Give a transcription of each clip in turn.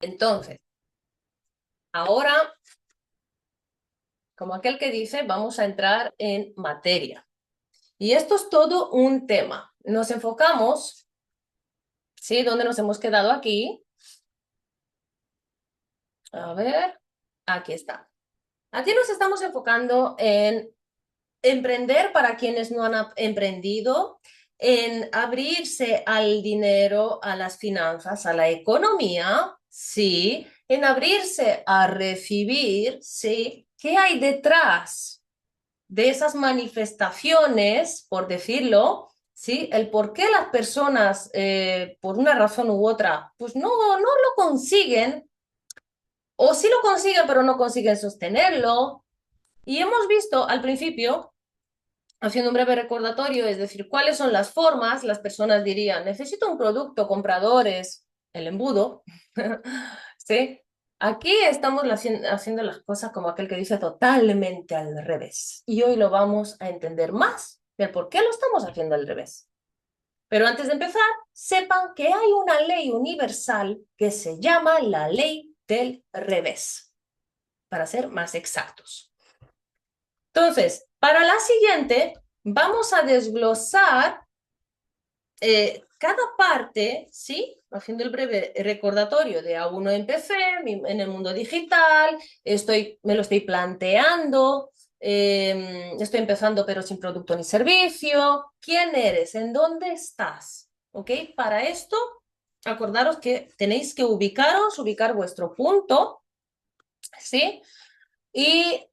Entonces, ahora, como aquel que dice, vamos a entrar en materia. Y esto es todo un tema. Nos enfocamos, ¿sí? ¿Dónde nos hemos quedado aquí? A ver, aquí está. Aquí nos estamos enfocando en emprender para quienes no han emprendido, en abrirse al dinero, a las finanzas, a la economía, sí, en abrirse a recibir, sí. ¿Qué hay detrás de esas manifestaciones, por decirlo? ¿Sí? El por qué las personas, por una razón u otra, pues no lo consiguen, o sí lo consiguen, pero no consiguen sostenerlo. Y hemos visto al principio, haciendo un breve recordatorio, es decir, cuáles son las formas. Las personas dirían, necesito un producto, compradores, el embudo, ¿sí? Aquí estamos haciendo las cosas como aquel que dice totalmente al revés. Y hoy lo vamos a entender más del por qué lo estamos haciendo al revés. Pero antes de empezar, sepan que hay una ley universal que se llama la ley del revés, para ser más exactos. Entonces, para la siguiente, vamos a desglosar cada parte, ¿sí? Haciendo el breve recordatorio de aún no empecé, en el mundo digital, me lo estoy planteando, estoy empezando pero sin producto ni servicio. ¿Quién eres? ¿En dónde estás? ¿Ok? Para esto, acordaros que tenéis que ubicar vuestro punto, ¿sí? Y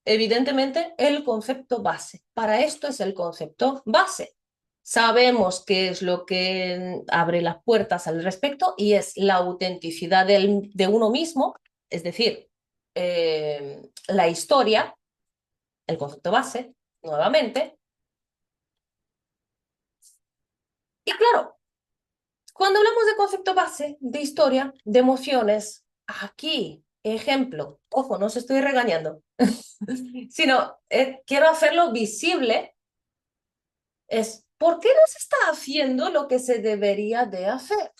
evidentemente el concepto base. Para esto es el concepto base. Sabemos qué es lo que abre las puertas al respecto y es la autenticidad de uno mismo, es decir, la historia, el concepto base, nuevamente. Y claro, cuando hablamos de concepto base, de historia, de emociones, aquí, ejemplo, ojo, no os estoy regañando, sino quiero hacerlo visible, es ¿por qué no se está haciendo lo que se debería de hacer?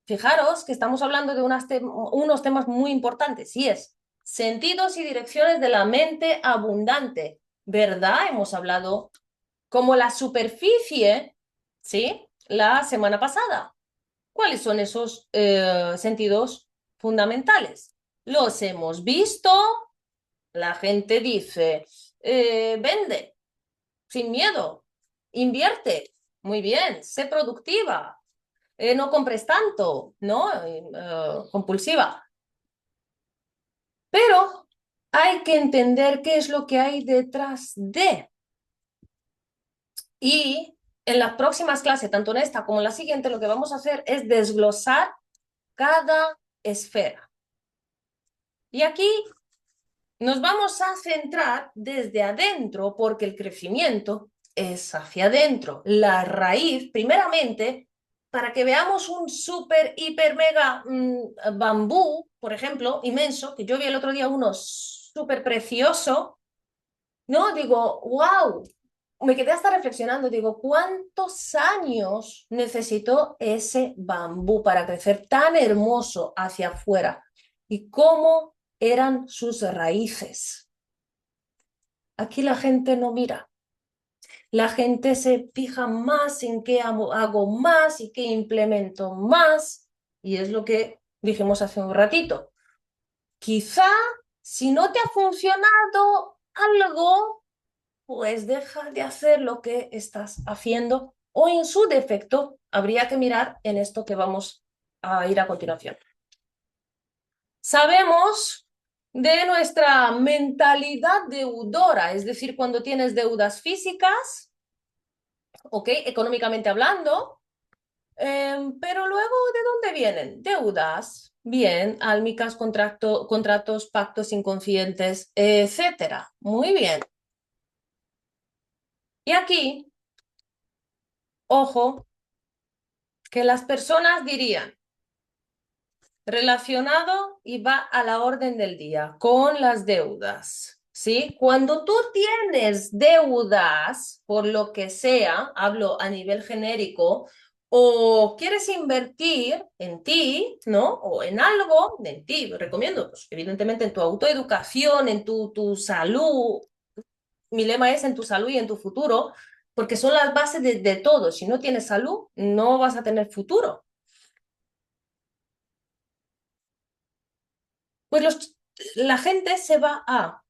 Fijaros que estamos hablando de unos temas muy importantes, y es sentidos y direcciones de la mente abundante, ¿verdad? Hemos hablado como la superficie, ¿sí? La semana pasada. ¿Cuáles son esos sentidos fundamentales? Los hemos visto, la gente dice, vende sin miedo, invierte, muy bien, sé productiva, no compres tanto, ¿no? Compulsiva. Pero hay que entender qué es lo que hay detrás de. Y en las próximas clases, tanto en esta como en la siguiente, lo que vamos a hacer es desglosar cada esfera. Y aquí nos vamos a centrar desde adentro porque el crecimiento es hacia adentro. La raíz, primeramente, para que veamos un súper, hiper, mega bambú, por ejemplo, inmenso, que yo vi el otro día uno súper precioso, ¿no? Digo, wow, me quedé hasta reflexionando, digo, ¿cuántos años necesitó ese bambú para crecer tan hermoso hacia afuera? ¿Y cómo eran sus raíces? Aquí la gente no mira. La gente se fija más en qué hago más y qué implemento más. Y es lo que dijimos hace un ratito. Quizá si no te ha funcionado algo, pues deja de hacer lo que estás haciendo o en su defecto habría que mirar en esto que vamos a ir a continuación. Sabemos de nuestra mentalidad deudora, es decir, cuando tienes deudas físicas, ¿ok? Económicamente hablando, pero luego, ¿de dónde vienen? Deudas, bien, álmicas, contratos, pactos inconscientes, etcétera. Muy bien. Y aquí, ojo, que las personas dirían, relacionado y va a la orden del día con las deudas, ¿sí? Cuando tú tienes deudas, por lo que sea, hablo a nivel genérico, o quieres invertir en ti, ¿no? O en algo, en ti, recomiendo, pues, evidentemente en tu autoeducación, en tu salud. Mi lema es en tu salud y en tu futuro, porque son las bases de todo. Si no tienes salud, no vas a tener futuro. Pues la gente se va a,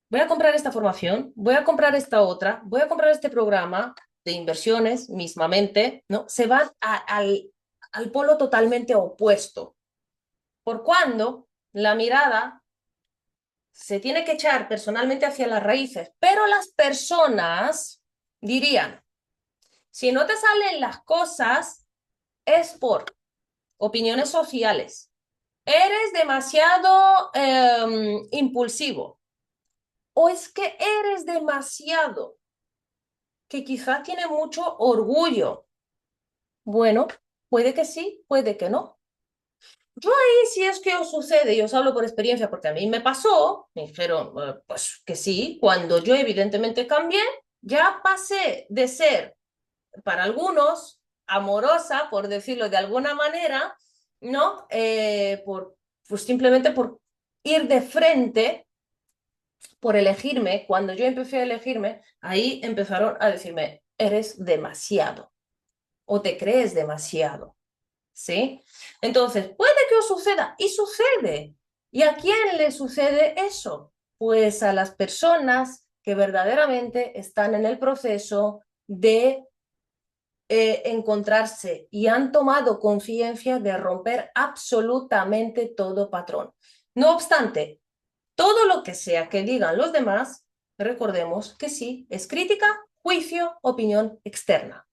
voy a comprar esta formación, voy a comprar esta otra, voy a comprar este programa de inversiones mismamente, ¿no? Se van al polo totalmente opuesto. Por cuando la mirada se tiene que echar personalmente hacia las raíces, pero las personas dirían, si no te salen las cosas, es por opiniones sociales. Eres demasiado impulsivo. O es que eres demasiado, que quizás tiene mucho orgullo. Bueno, puede que sí, puede que no. Yo ahí si es que os sucede, y os hablo por experiencia, porque a mí me pasó, me dijeron, pues que sí, cuando yo evidentemente cambié, ya pasé de ser, para algunos, amorosa, por decirlo de alguna manera, ¿no? Pues simplemente por ir de frente, por elegirme, cuando yo empecé a elegirme, ahí empezaron a decirme, eres demasiado o te crees demasiado. ¿Sí? Entonces, puede que os suceda y sucede. ¿Y a quién le sucede eso? Pues a las personas que verdaderamente están en el proceso de encontrarse y han tomado conciencia de romper absolutamente todo patrón. No obstante, todo lo que sea que digan los demás, recordemos que sí, es crítica, juicio, opinión externa.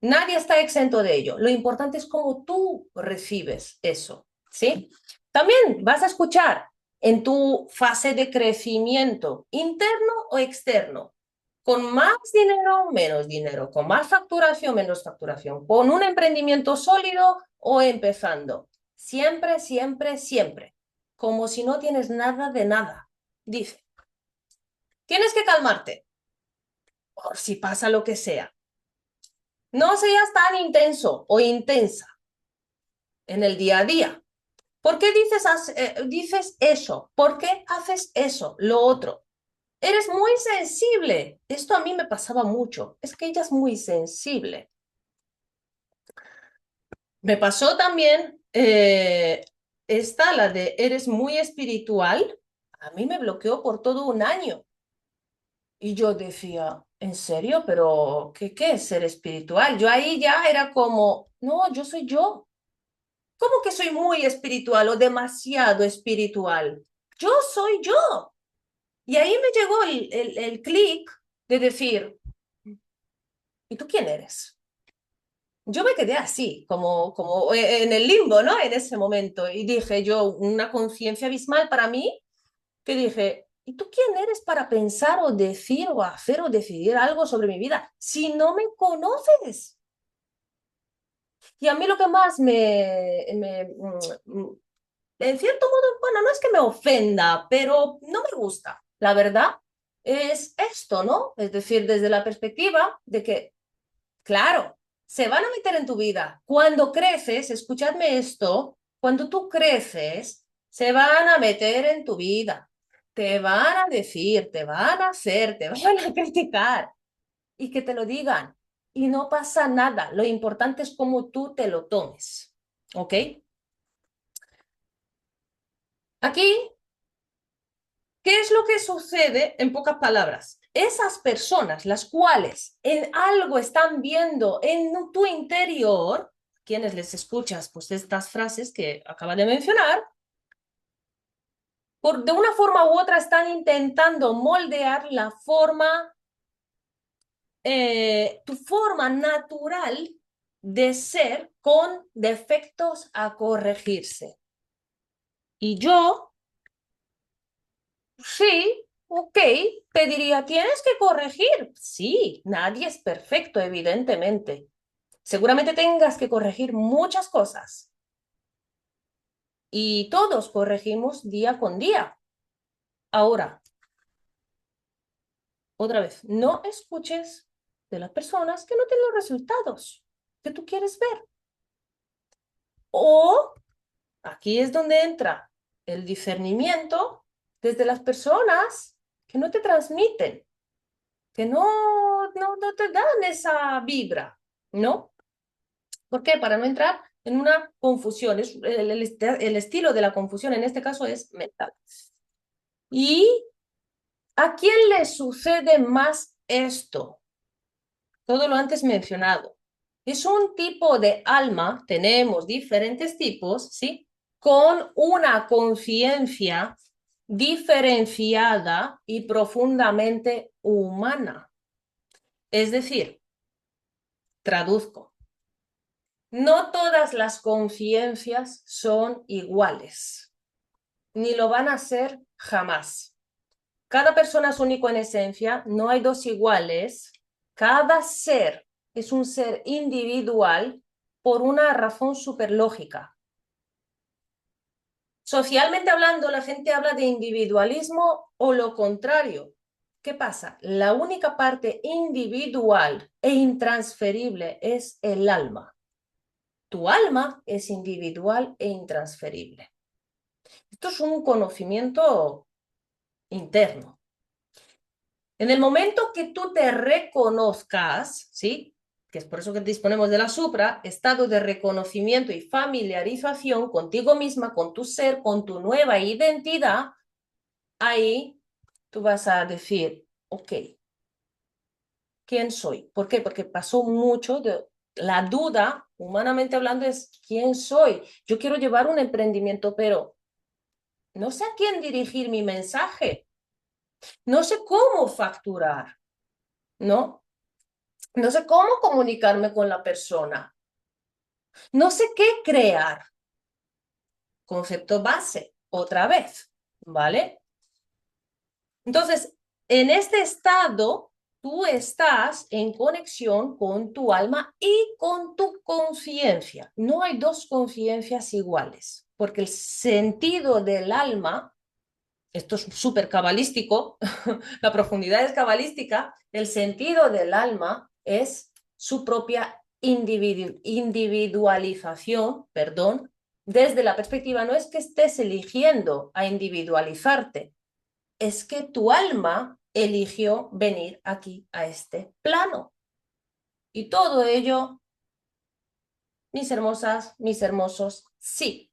Nadie está exento de ello. Lo importante es cómo tú recibes eso, ¿sí? También vas a escuchar en tu fase de crecimiento interno o externo, con más dinero, menos dinero, con más facturación, menos facturación, con un emprendimiento sólido o empezando. Siempre, siempre, siempre. Como si no tienes nada de nada. Dice, tienes que calmarte por si pasa lo que sea. No seas tan intenso o intensa en el día a día. ¿Por qué dices eso? ¿Por qué haces eso? Lo otro. Eres muy sensible. Esto a mí me pasaba mucho. Es que ella es muy sensible. Me pasó también esta, la de eres muy espiritual. A mí me bloqueó por todo un año. Y yo decía, ¿en serio? ¿Pero qué es ser espiritual? Yo ahí ya era como, no, yo soy yo. ¿Cómo que soy muy espiritual o demasiado espiritual? Yo soy yo. Y ahí me llegó el clic de decir, ¿y tú quién eres? Yo me quedé así, como en el limbo, ¿no? En ese momento. Y dije yo, una conciencia abismal para mí, que dije, ¿y tú quién eres para pensar o decir o hacer o decidir algo sobre mi vida si no me conoces? Y a mí lo que más en cierto modo, bueno, no es que me ofenda, pero no me gusta. La verdad es esto, ¿no? Es decir, desde la perspectiva de que, claro, se van a meter en tu vida. Cuando creces, escuchadme esto, cuando tú creces, se van a meter en tu vida. Te van a decir, te van a hacer, te van a criticar y que te lo digan. Y no pasa nada. Lo importante es cómo tú te lo tomes. ¿Ok? Aquí, ¿qué es lo que sucede en pocas palabras? Esas personas, las cuales en algo están viendo en tu interior, quienes les escuchas pues estas frases que acaba de mencionar, de una forma u otra están intentando moldear la forma, tu forma natural de ser con defectos a corregirse. Y yo sí, ok, te diría, tienes que corregir. Sí, nadie es perfecto, evidentemente. Seguramente tengas que corregir muchas cosas y todos corregimos día con día. Ahora, otra vez, no escuches de las personas que no tienen los resultados. que tú quieres ver. O aquí es donde entra el discernimiento desde las personas que no te transmiten, que no te dan esa vibra, ¿no? ¿Por qué? Para no entrar en una confusión. El estilo de la confusión en este caso es mental. ¿Y a quién le sucede más esto? Todo lo antes mencionado. Es un tipo de alma, tenemos diferentes tipos, ¿sí? Con una conciencia diferenciada y profundamente humana. Es decir, traduzco, no todas las conciencias son iguales, ni lo van a ser jamás. Cada persona es único en esencia, no hay dos iguales. Cada ser es un ser individual por una razón superlógica. Socialmente hablando, la gente habla de individualismo o lo contrario. ¿Qué pasa? La única parte individual e intransferible es el alma. Tu alma es individual e intransferible. Esto es un conocimiento interno. En el momento que tú te reconozcas, ¿sí? Que es por eso que disponemos de la supra, estado de reconocimiento y familiarización contigo misma, con tu ser, con tu nueva identidad, ahí tú vas a decir, ok, ¿quién soy? ¿Por qué? Porque pasó mucho de la duda, humanamente hablando, es ¿quién soy? Yo quiero llevar un emprendimiento, pero no sé a quién dirigir mi mensaje, no sé cómo facturar, ¿no? No sé cómo comunicarme con la persona. No sé qué crear. Concepto base, otra vez, ¿vale? Entonces, en este estado, tú estás en conexión con tu alma y con tu conciencia. No hay dos conciencias iguales, porque el sentido del alma, esto es súper cabalístico, la profundidad es cabalística, el sentido del alma es su propia individualización, perdón, desde la perspectiva, no es que estés eligiendo a individualizarte, es que tu alma eligió venir aquí a este plano. Y todo ello, mis hermosas, mis hermosos, sí,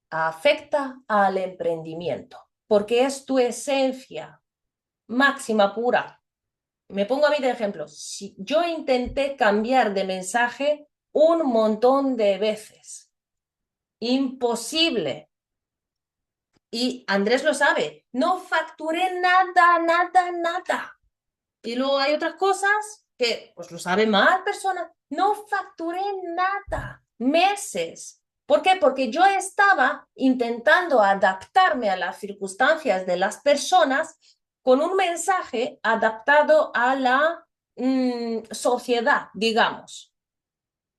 afecta al emprendimiento, porque es tu esencia máxima, pura. Me pongo a mí de ejemplo. Si yo intenté cambiar de mensaje un montón de veces, imposible. Y Andrés lo sabe, no facturé nada, nada, nada. Y luego hay otras cosas que, pues lo sabe más personas, no facturé nada, meses. ¿Por qué? Porque yo estaba intentando adaptarme a las circunstancias de las personas con un mensaje adaptado a la sociedad, digamos.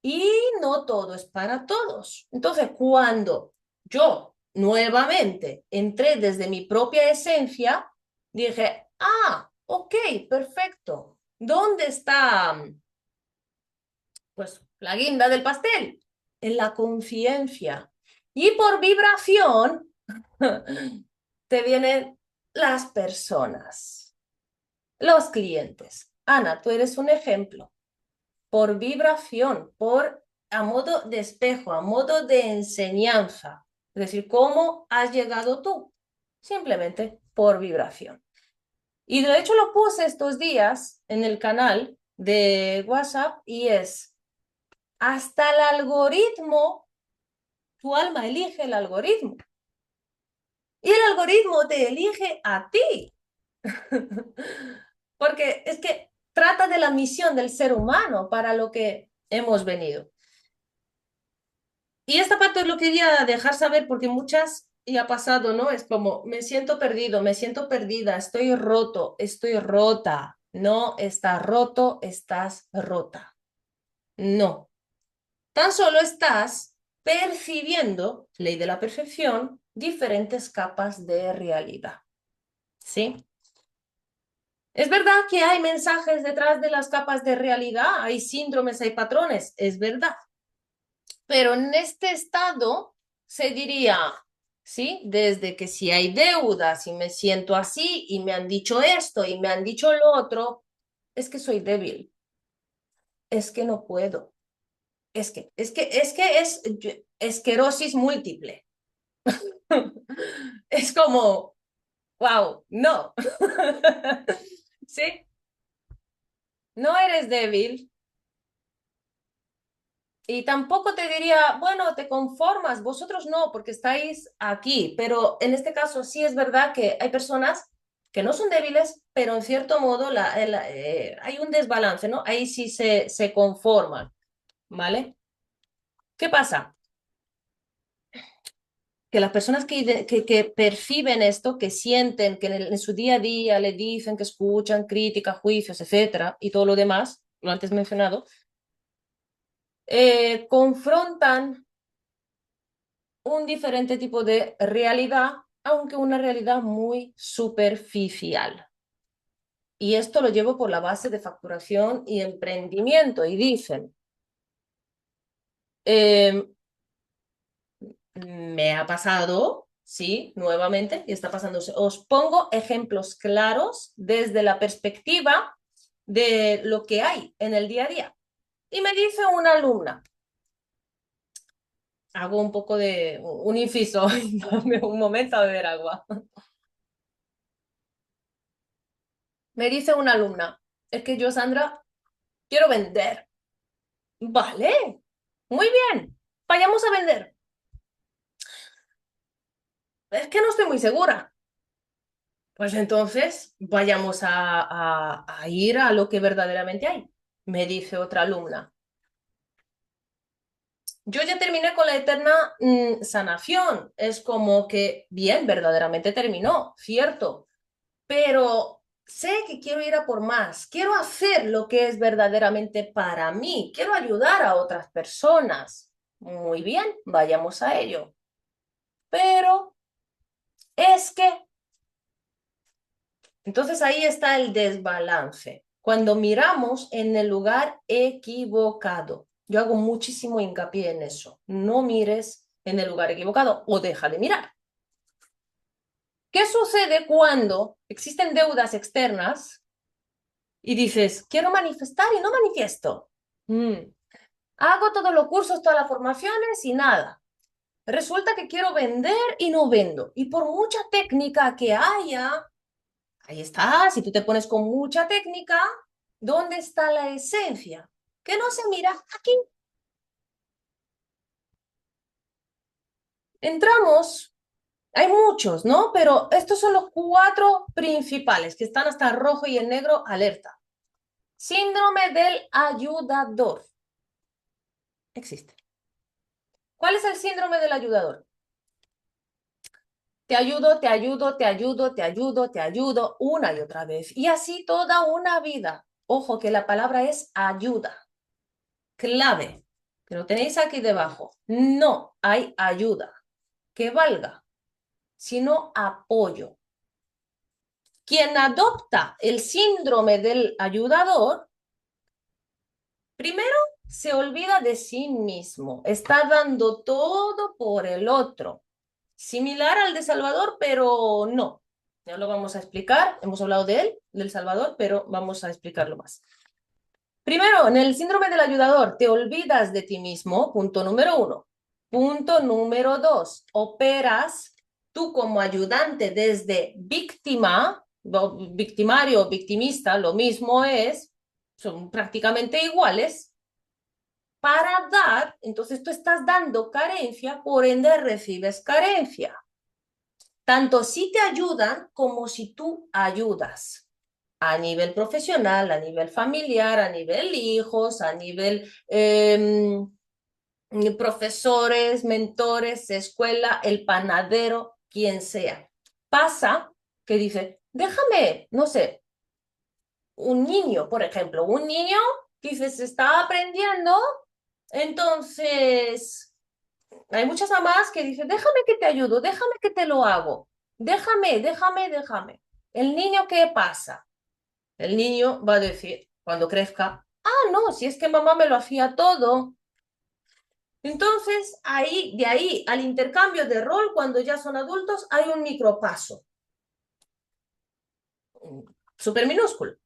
Y no todo es para todos. Entonces, cuando yo nuevamente entré desde mi propia esencia, dije, ah, ok, perfecto. ¿Dónde está, pues, la guinda del pastel? En la conciencia. Y por vibración te vienen las personas, los clientes. Ana, tú eres un ejemplo. Por vibración, a modo de espejo, a modo de enseñanza. Es decir, ¿cómo has llegado tú? Simplemente por vibración. Y de hecho lo puse estos días en el canal de WhatsApp y es, hasta el algoritmo, tu alma elige el algoritmo. Y el algoritmo te elige a ti. Porque es que trata de la misión del ser humano para lo que hemos venido. Y esta parte lo quería dejar saber porque muchas y ha pasado, ¿no? Es como, me siento perdido, me siento perdida, estoy roto, estoy rota. No estás roto, estás rota. No. Tan solo estás percibiendo, ley de la percepción, diferentes capas de realidad. ¿Sí? Es verdad que hay mensajes detrás de las capas de realidad, hay síndromes, hay patrones, es verdad. Pero en este estado se diría, ¿sí? Desde que si hay deudas y me siento así y me han dicho esto y me han dicho lo otro, es que soy débil, es que no puedo, es esclerosis múltiple. Es como, wow, no. ¿Sí? No eres débil, y tampoco te diría, bueno, te conformas, vosotros no, porque estáis aquí, pero en este caso sí es verdad que hay personas que no son débiles, pero en cierto modo hay un desbalance, ¿no? Ahí sí se conforman, ¿vale? ¿Qué pasa? Que las personas que perciben esto, que sienten, que en su día a día le dicen, que escuchan críticas, juicios, etcétera, y todo lo demás, lo antes mencionado, confrontan un diferente tipo de realidad, aunque una realidad muy superficial. Y esto lo llevo por la base de facturación y emprendimiento. Y dicen, eh, me ha pasado, sí, nuevamente, y está pasándose. Os pongo ejemplos claros desde la perspectiva de lo que hay en el día a día. Y me dice una alumna, hago un poco de un inciso, dame un momento a beber agua. Me dice una alumna, es que yo, Sandra, quiero vender. Vale, muy bien, vayamos a vender. Es que no estoy muy segura. Pues entonces vayamos a ir a lo que verdaderamente hay, me dice otra alumna. Yo ya terminé con la eterna sanación. Es como que, bien, verdaderamente terminó, cierto, pero sé que quiero ir a por más, quiero hacer lo que es verdaderamente para mí, quiero ayudar a otras personas. Muy bien, vayamos a ello. Pero es que, entonces ahí está el desbalance. Cuando miramos en el lugar equivocado, yo hago muchísimo hincapié en eso. No mires en el lugar equivocado o deja de mirar. ¿Qué sucede cuando existen deudas externas y dices, quiero manifestar y no manifiesto? Mm. Hago todos los cursos, todas las formaciones y nada. Resulta que quiero vender y no vendo. Y por mucha técnica que haya, ahí está, si tú te pones con mucha técnica, ¿dónde está la esencia? Que no se mira aquí. Entramos, hay muchos, ¿no? Pero estos son los cuatro principales que están hasta rojo y en negro alerta. Síndrome del ayudador. Existe. ¿Cuál es el síndrome del ayudador? Te ayudo, te ayudo, te ayudo, te ayudo, te ayudo una y otra vez. Y así toda una vida. Ojo que la palabra es ayuda. Clave. Que lo tenéis aquí debajo. No hay ayuda que valga, sino apoyo. Quien adopta el síndrome del ayudador, primero se olvida de sí mismo. Está dando todo por el otro. Similar al de Salvador, pero no. Ya lo vamos a explicar. Hemos hablado de él, del Salvador, pero vamos a explicarlo más. Primero, en el síndrome del ayudador, te olvidas de ti mismo, punto número uno. Punto número dos, operas tú como ayudante desde víctima, victimario o victimista, lo mismo es, son prácticamente iguales, para dar, entonces tú estás dando carencia, por ende recibes carencia. Tanto si te ayudan como si tú ayudas a nivel profesional, a nivel familiar, a nivel hijos, a nivel profesores, mentores, escuela, el panadero, quien sea. Pasa que dice, déjame, no sé, un niño, por ejemplo, un niño dice, se está aprendiendo, entonces hay muchas mamás que dicen, déjame que te ayudo, déjame que te lo hago, déjame. El niño, ¿qué pasa? El niño va a decir, cuando crezca, ah, no, si es que mamá me lo hacía todo. Entonces, de ahí al intercambio de rol, cuando ya son adultos, hay un micropaso, súper minúsculo.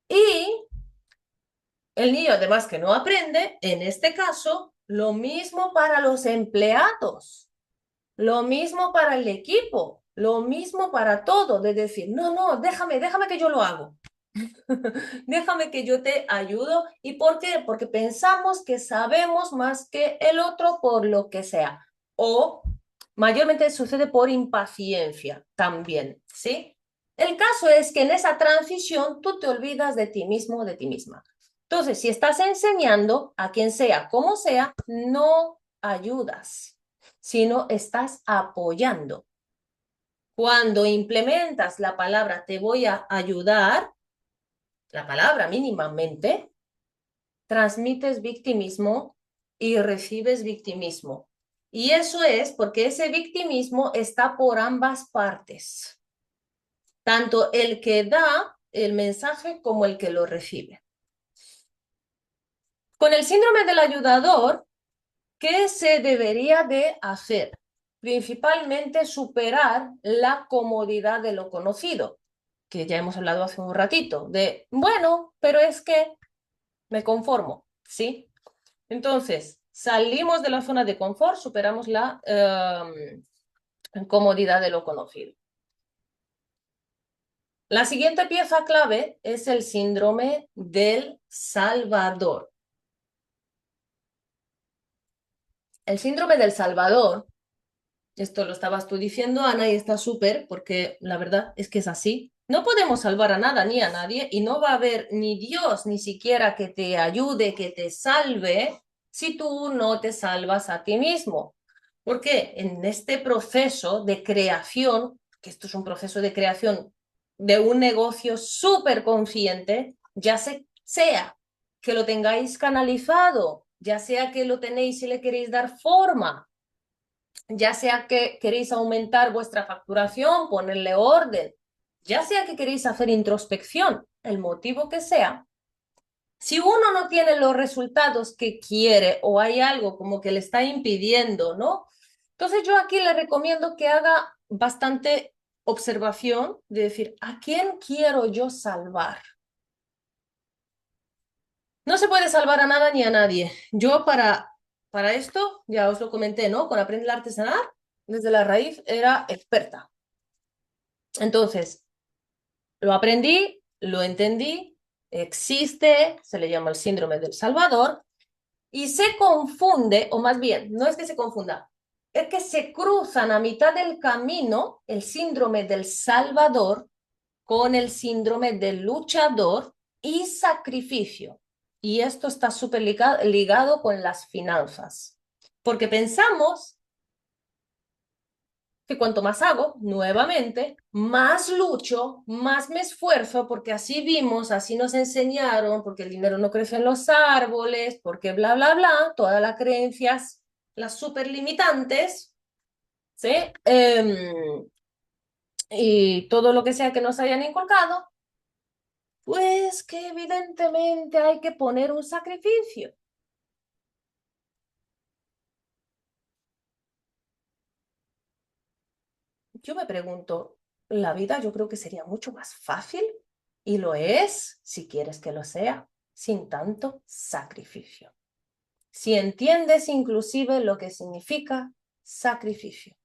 Y el niño, además que no aprende, en este caso, lo mismo para los empleados, lo mismo para el equipo, lo mismo para todo, de decir, no, no, déjame que yo lo hago. Déjame que yo te ayudo. ¿Y por qué? Porque pensamos que sabemos más que el otro por lo que sea. O mayormente sucede por impaciencia también, ¿sí? El caso es que en esa transición tú te olvidas de ti mismo o de ti misma. Entonces, si estás enseñando a quien sea, como sea, no ayudas, sino estás apoyando. Cuando implementas la palabra te voy a ayudar, la palabra mínimamente, transmites victimismo y recibes victimismo. Y eso es porque ese victimismo está por ambas partes, tanto el que da el mensaje como el que lo recibe. Con el síndrome del ayudador, ¿qué se debería de hacer? Principalmente superar la comodidad de lo conocido, que ya hemos hablado hace un ratito, de, bueno, pero es que me conformo, ¿sí? Entonces, salimos de la zona de confort, superamos la comodidad de lo conocido. La siguiente pieza clave es el síndrome del Salvador. El síndrome del Salvador, esto lo estabas tú diciendo, Ana, y está súper, porque la verdad es que es así. No podemos salvar a nada ni a nadie y no va a haber ni Dios ni siquiera que te ayude, que te salve, si tú no te salvas a ti mismo. Porque en este proceso de creación, que esto es un proceso de creación de un negocio súper consciente, ya sea que lo tengáis canalizado, ya sea que lo tenéis y le queréis dar forma, ya sea que queréis aumentar vuestra facturación, ponerle orden, ya sea que queréis hacer introspección, el motivo que sea, si uno no tiene los resultados que quiere o hay algo como que le está impidiendo, ¿no? Entonces yo aquí le recomiendo que haga bastante observación de decir, ¿a quién quiero yo salvar? No se puede salvar a nada ni a nadie. Yo para esto, ya os lo comenté, ¿no? Con Aprende el Artesanal, desde la raíz era experta. Entonces, lo aprendí, lo entendí, existe, se le llama el síndrome del Salvador, y se confunde, o más bien, no es que se confunda, es que se cruzan a mitad del camino el síndrome del Salvador con el síndrome del luchador y sacrificio. Y esto está súper ligado con las finanzas, porque pensamos que cuanto más hago, nuevamente, más lucho, más me esfuerzo, porque así vimos, así nos enseñaron, porque el dinero no crece en los árboles, porque bla, bla, bla, todas las creencias, las súper limitantes, ¿sí? Y todo lo que sea que nos hayan inculcado, pues que evidentemente hay que poner un sacrificio. Yo me pregunto, la vida yo creo que sería mucho más fácil y lo es, si quieres que lo sea, sin tanto sacrificio. Si entiendes inclusive lo que significa sacrificio.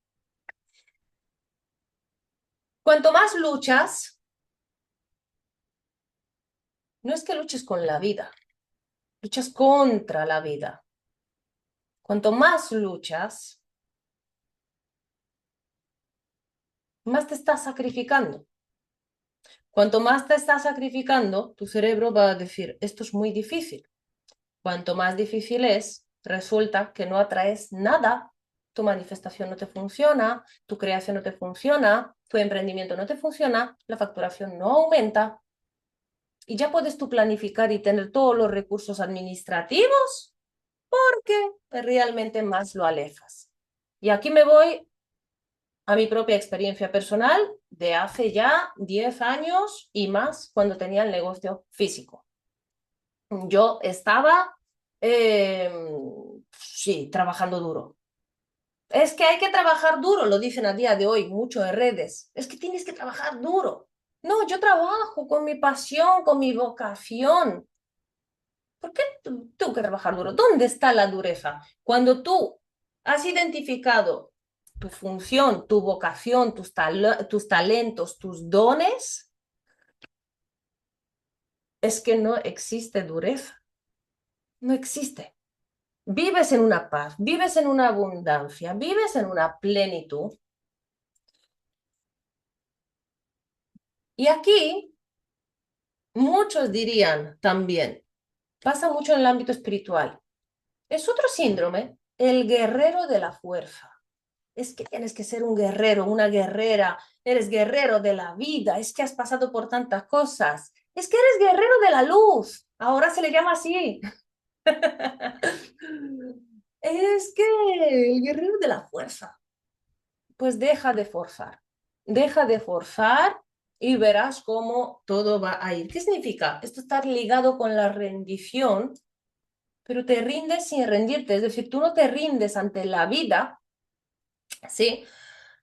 Cuanto más luchas, no es que luches con la vida, luchas contra la vida. Cuanto más luchas, más te estás sacrificando. Cuanto más te estás sacrificando, tu cerebro va a decir, esto es muy difícil. Cuanto más difícil es, resulta que no atraes nada. Tu manifestación no te funciona, tu creación no te funciona, tu emprendimiento no te funciona, la facturación no aumenta. Y ya puedes tú planificar y tener todos los recursos administrativos porque realmente más lo alejas. Y aquí me voy a mi propia experiencia personal de hace ya 10 años y más cuando tenía el negocio físico. Yo estaba, sí, trabajando duro. Es que hay que trabajar duro, lo dicen a día de hoy mucho en redes. Es que tienes que trabajar duro. No, yo trabajo con mi pasión, con mi vocación. ¿Por qué tengo que trabajar duro? ¿Dónde está la dureza? Cuando tú has identificado tu función, tu vocación, tus talentos, tus dones, es que no existe dureza. No existe. Vives en una paz, vives en una abundancia, vives en una plenitud. Y aquí muchos dirían también, pasa mucho en el ámbito espiritual. Es otro síndrome, el guerrero de la fuerza. Es que tienes que ser un guerrero, una guerrera, eres guerrero de la vida, es que has pasado por tantas cosas, es que eres guerrero de la luz, ahora se le llama así. Es que el guerrero de la fuerza, pues deja de forzar y verás cómo todo va a ir. ¿Qué significa? Esto está ligado con la rendición, pero te rindes sin rendirte, es decir, tú no te rindes ante la vida, ¿sí?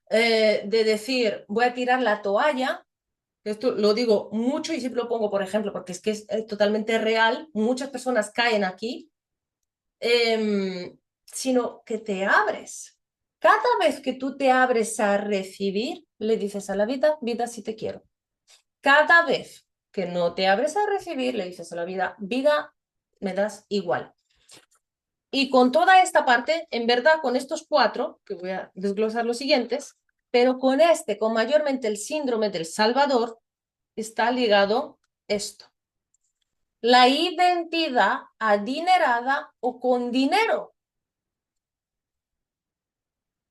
De decir, voy a tirar la toalla. Esto lo digo mucho y siempre lo pongo, por ejemplo, porque es que es totalmente real. Muchas personas caen aquí, sino que te abres. Cada vez que tú te abres a recibir, le dices a la vida, vida, sí te quiero. Cada vez que no te abres a recibir, le dices a la vida, vida, me das igual. Y con toda esta parte, en verdad, con estos cuatro, que voy a desglosar los siguientes, pero con este, con mayormente el síndrome del Salvador, está ligado esto. La identidad adinerada o con dinero.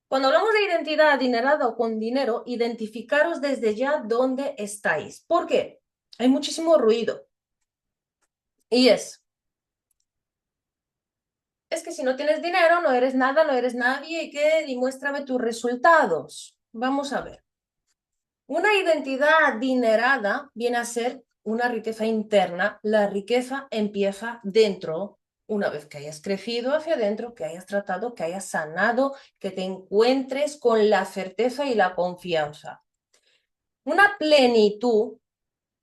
Cuando hablamos de identidad adinerada o con dinero, identificaros desde ya dónde estáis. ¿Por qué? Hay muchísimo ruido. Y es que si no tienes dinero, no eres nada, no eres nadie, y que demuéstrame tus resultados. Vamos a ver. Una identidad adinerada viene a ser una riqueza interna. La riqueza empieza dentro. Una vez que hayas crecido hacia adentro, que hayas tratado, que hayas sanado, que te encuentres con la certeza y la confianza. Una plenitud,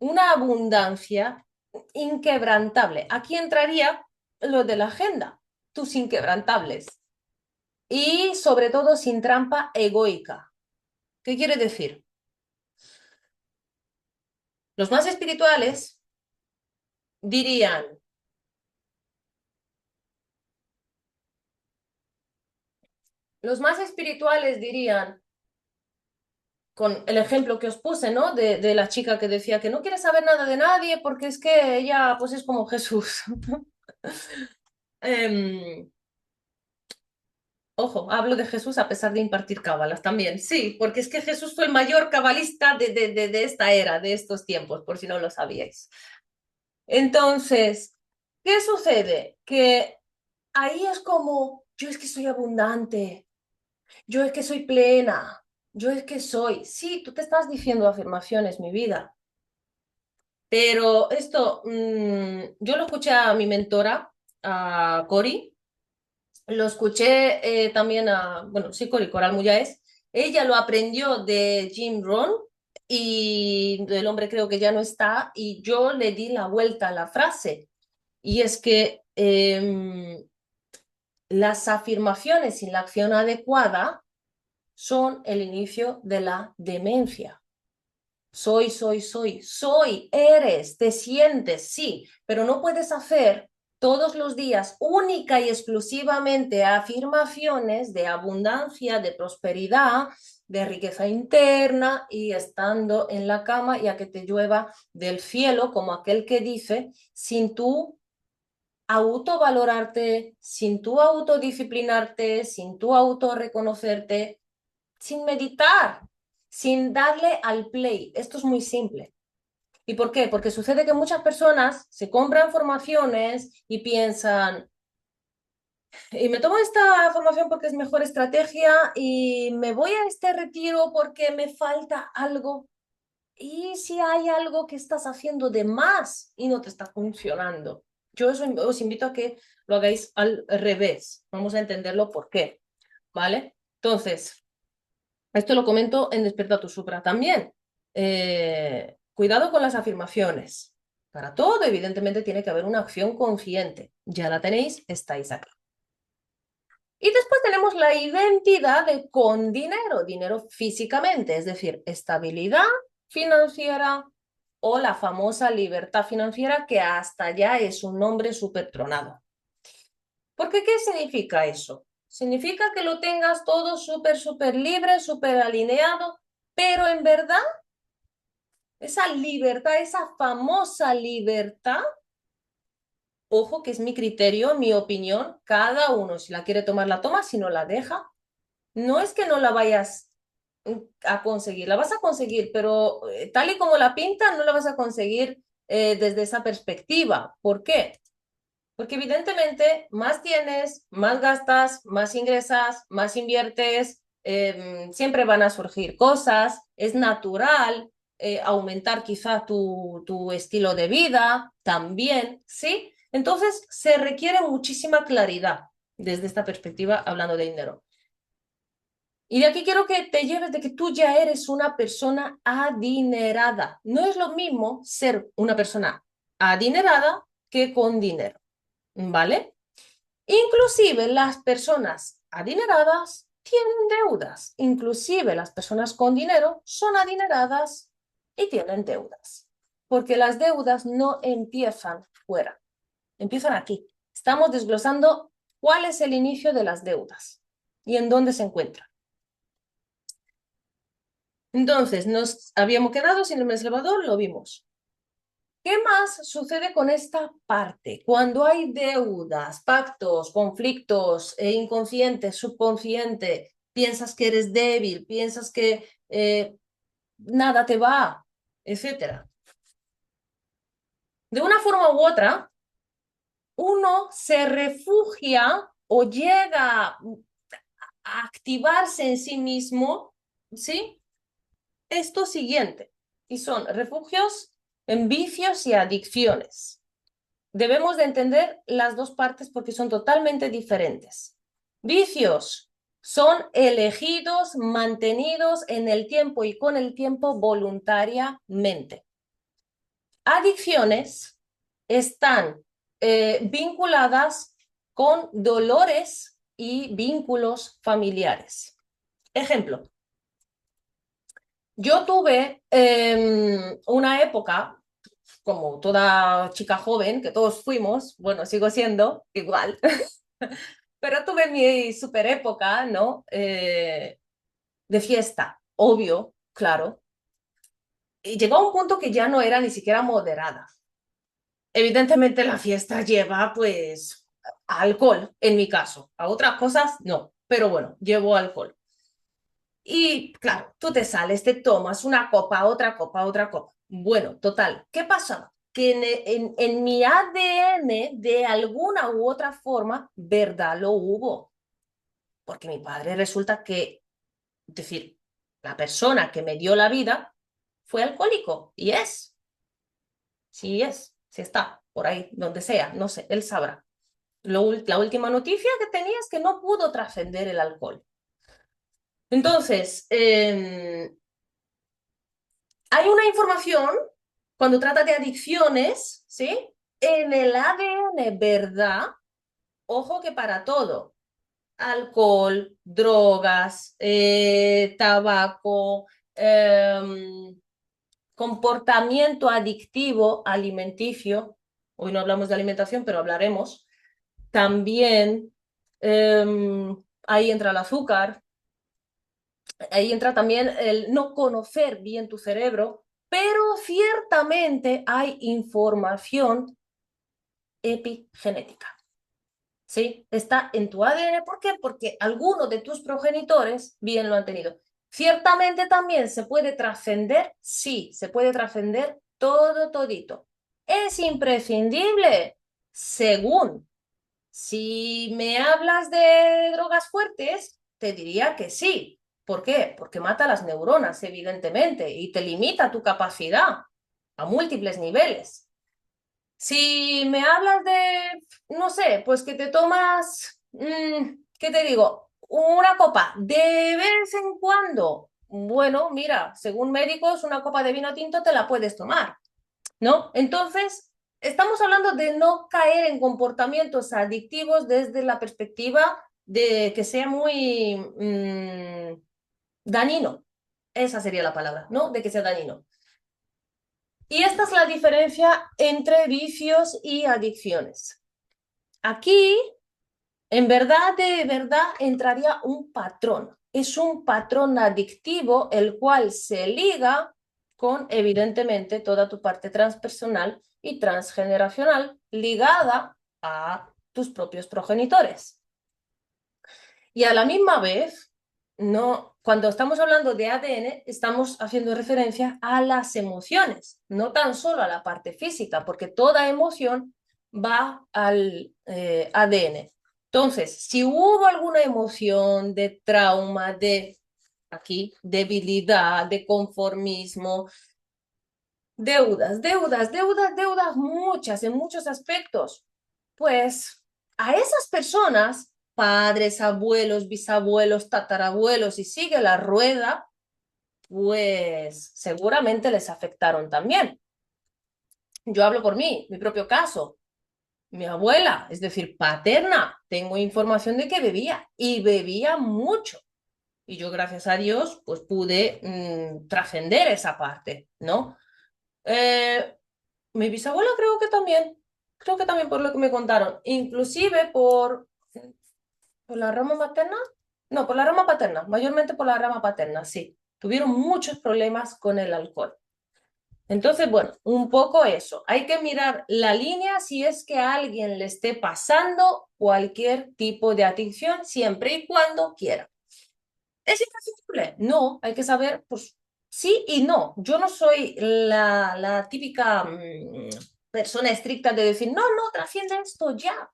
una abundancia inquebrantable. Aquí entraría lo de la agenda, tus inquebrantables. Y sobre todo sin trampa egoica. ¿Qué quiere decir? Los más espirituales dirían, los más espirituales dirían, con el ejemplo que os puse, ¿no? De la chica que decía que no quiere saber nada de nadie porque es que ella, pues es como Jesús. Em, ojo, hablo de Jesús a pesar de impartir cábalas también. Sí, porque es que Jesús fue el mayor cabalista de esta era, de estos tiempos, por si no lo sabíais. Entonces, ¿qué sucede? Que ahí es como, yo es que soy abundante, yo es que soy plena, yo es que soy. Sí, tú te estás diciendo afirmaciones, mi vida, pero esto, yo lo escuché a mi mentora, a Cori, lo escuché también a, bueno, sí, Cori Coral Muyáez, ella lo aprendió de Jim Rohn y el hombre creo que ya no está, y yo le di la vuelta a la frase, y es que las afirmaciones sin la acción adecuada son el inicio de la demencia. Soy, eres, te sientes, sí, pero no puedes hacer todos los días única y exclusivamente afirmaciones de abundancia, de prosperidad, de riqueza interna y estando en la cama y a que te llueva del cielo, como aquel que dice, sin tú autovalorarte, sin tú autodisciplinarte, sin tú autorreconocerte, sin meditar, sin darle al play. Esto es muy simple. ¿Y por qué? Porque sucede que muchas personas se compran formaciones y piensan, Y me tomo esta formación porque es mejor estrategia y me voy a este retiro porque me falta algo. Y si hay algo que estás haciendo de más y no te está funcionando, yo os invito a que lo hagáis al revés. Vamos a entenderlo por qué, ¿vale? Entonces, esto lo comento en Despierta tu Supra también. Cuidado con las afirmaciones. Para todo, evidentemente, tiene que haber una acción consciente. Ya la tenéis, estáis aquí. Y después tenemos la identidad de con dinero, dinero físicamente, es decir, estabilidad financiera o la famosa libertad financiera, que hasta ya es un nombre súper tronado. Porque, ¿qué significa eso? Significa que lo tengas todo súper libre, súper alineado, pero en verdad, esa libertad, esa famosa libertad, ojo que es mi criterio, mi opinión, cada uno si la quiere tomar la toma, si no la deja. No es que no la vayas a conseguir, la vas a conseguir, pero tal y como la pintan, no la vas a conseguir desde esa perspectiva. ¿Por qué? Porque evidentemente más tienes, más gastas, más ingresas, más inviertes, siempre van a surgir cosas, es natural aumentar quizá tu estilo de vida también, ¿sí? Entonces se requiere muchísima claridad desde esta perspectiva hablando de dinero. Y de aquí quiero que te lleves de que tú ya eres una persona adinerada. No es lo mismo ser una persona adinerada que con dinero, ¿vale? Inclusive las personas adineradas tienen deudas. Inclusive las personas con dinero son adineradas y tienen deudas. Porque las deudas no empiezan fuera, empiezan aquí. Estamos desglosando cuál es el inicio de las deudas y en dónde se encuentran. Entonces, nos habíamos quedado sin el Salvador, lo vimos. ¿Qué más sucede con esta parte? Cuando hay deudas, pactos, conflictos, inconsciente, subconsciente, piensas que eres débil, piensas que nada te va, etcétera. De una forma u otra, uno se refugia o llega a activarse en sí mismo, ¿sí? Esto siguiente, y son refugios en vicios y adicciones. Debemos de entender las dos partes porque son totalmente diferentes. Vicios son elegidos, mantenidos en el tiempo y con el tiempo voluntariamente. Adicciones están vinculadas con dolores y vínculos familiares. Ejemplo, yo tuve una época, como toda chica joven, que todos fuimos, bueno, sigo siendo igual, pero tuve mi super época, ¿no? De fiesta, obvio, claro. Y llegó a un punto que ya no era ni siquiera moderada. Evidentemente la fiesta lleva, pues, alcohol, en mi caso. A otras cosas, no. Pero bueno, llevo alcohol. Y claro, tú te sales, te tomas una copa, otra copa, otra copa. Bueno, total, ¿qué pasaba? Que en mi ADN, de alguna u otra forma, verdad lo hubo. Porque mi padre resulta que, es decir, la persona que me dio la vida fue alcohólico. Y es, sí está, por ahí, donde sea, no sé, él sabrá. La última noticia que tenía es que no pudo trascender el alcohol. Entonces, hay una información, cuando trata de adicciones, ¿sí? En el ADN, ¿verdad? Ojo que para todo, alcohol, drogas, tabaco, comportamiento adictivo alimenticio, hoy no hablamos de alimentación, pero hablaremos, también ahí entra el azúcar, ahí entra también el no conocer bien tu cerebro, pero ciertamente hay información epigenética. ¿Sí? Está en tu ADN. ¿Por qué? Porque alguno de tus progenitores bien lo han tenido. Ciertamente también se puede trascender, sí, se puede trascender todo, todito. ¿Es imprescindible? Según. Si me hablas de drogas fuertes, te diría que sí. ¿Por qué? Porque mata las neuronas, evidentemente, y te limita tu capacidad a múltiples niveles. Si me hablas de, no sé, pues que te tomas, ¿qué te digo? Una copa de vez en cuando. Bueno, mira, según médicos, una copa de vino tinto te la puedes tomar, ¿no? Entonces, estamos hablando de no caer en comportamientos adictivos desde la perspectiva de que sea muy dañino. Esa sería la palabra, ¿no? De que sea dañino. Y esta es la diferencia entre vicios y adicciones. Aquí, en verdad, de verdad, entraría un patrón. Es un patrón adictivo el cual se liga con, evidentemente, toda tu parte transpersonal y transgeneracional ligada a tus propios progenitores. Y a la misma vez, no, cuando estamos hablando de ADN, estamos haciendo referencia a las emociones, no tan solo a la parte física, porque toda emoción va al ADN. Entonces, si hubo alguna emoción de trauma, de aquí, debilidad, de conformismo, deudas, muchas, en muchos aspectos. Pues a esas personas, padres, abuelos, bisabuelos, tatarabuelos, y sigue la rueda, pues seguramente les afectaron también. Yo hablo por mí, mi propio caso. Mi abuela, es decir, paterna, tengo información de que bebía y bebía mucho. Y yo, gracias a Dios, pues pude trascender esa parte, ¿no? Eh, Mi bisabuela creo que también por lo que me contaron, inclusive por la rama materna, no, por la rama paterna, mayormente por la rama paterna, sí. Tuvieron muchos problemas con el alcohol. Entonces, bueno, un poco eso. Hay que mirar la línea si es que a alguien le esté pasando cualquier tipo de adicción, siempre y cuando quiera. ¿Es imprescindible? No, hay que saber, pues sí y no. Yo no soy la típica persona estricta de decir, no, no, trasciende esto ya.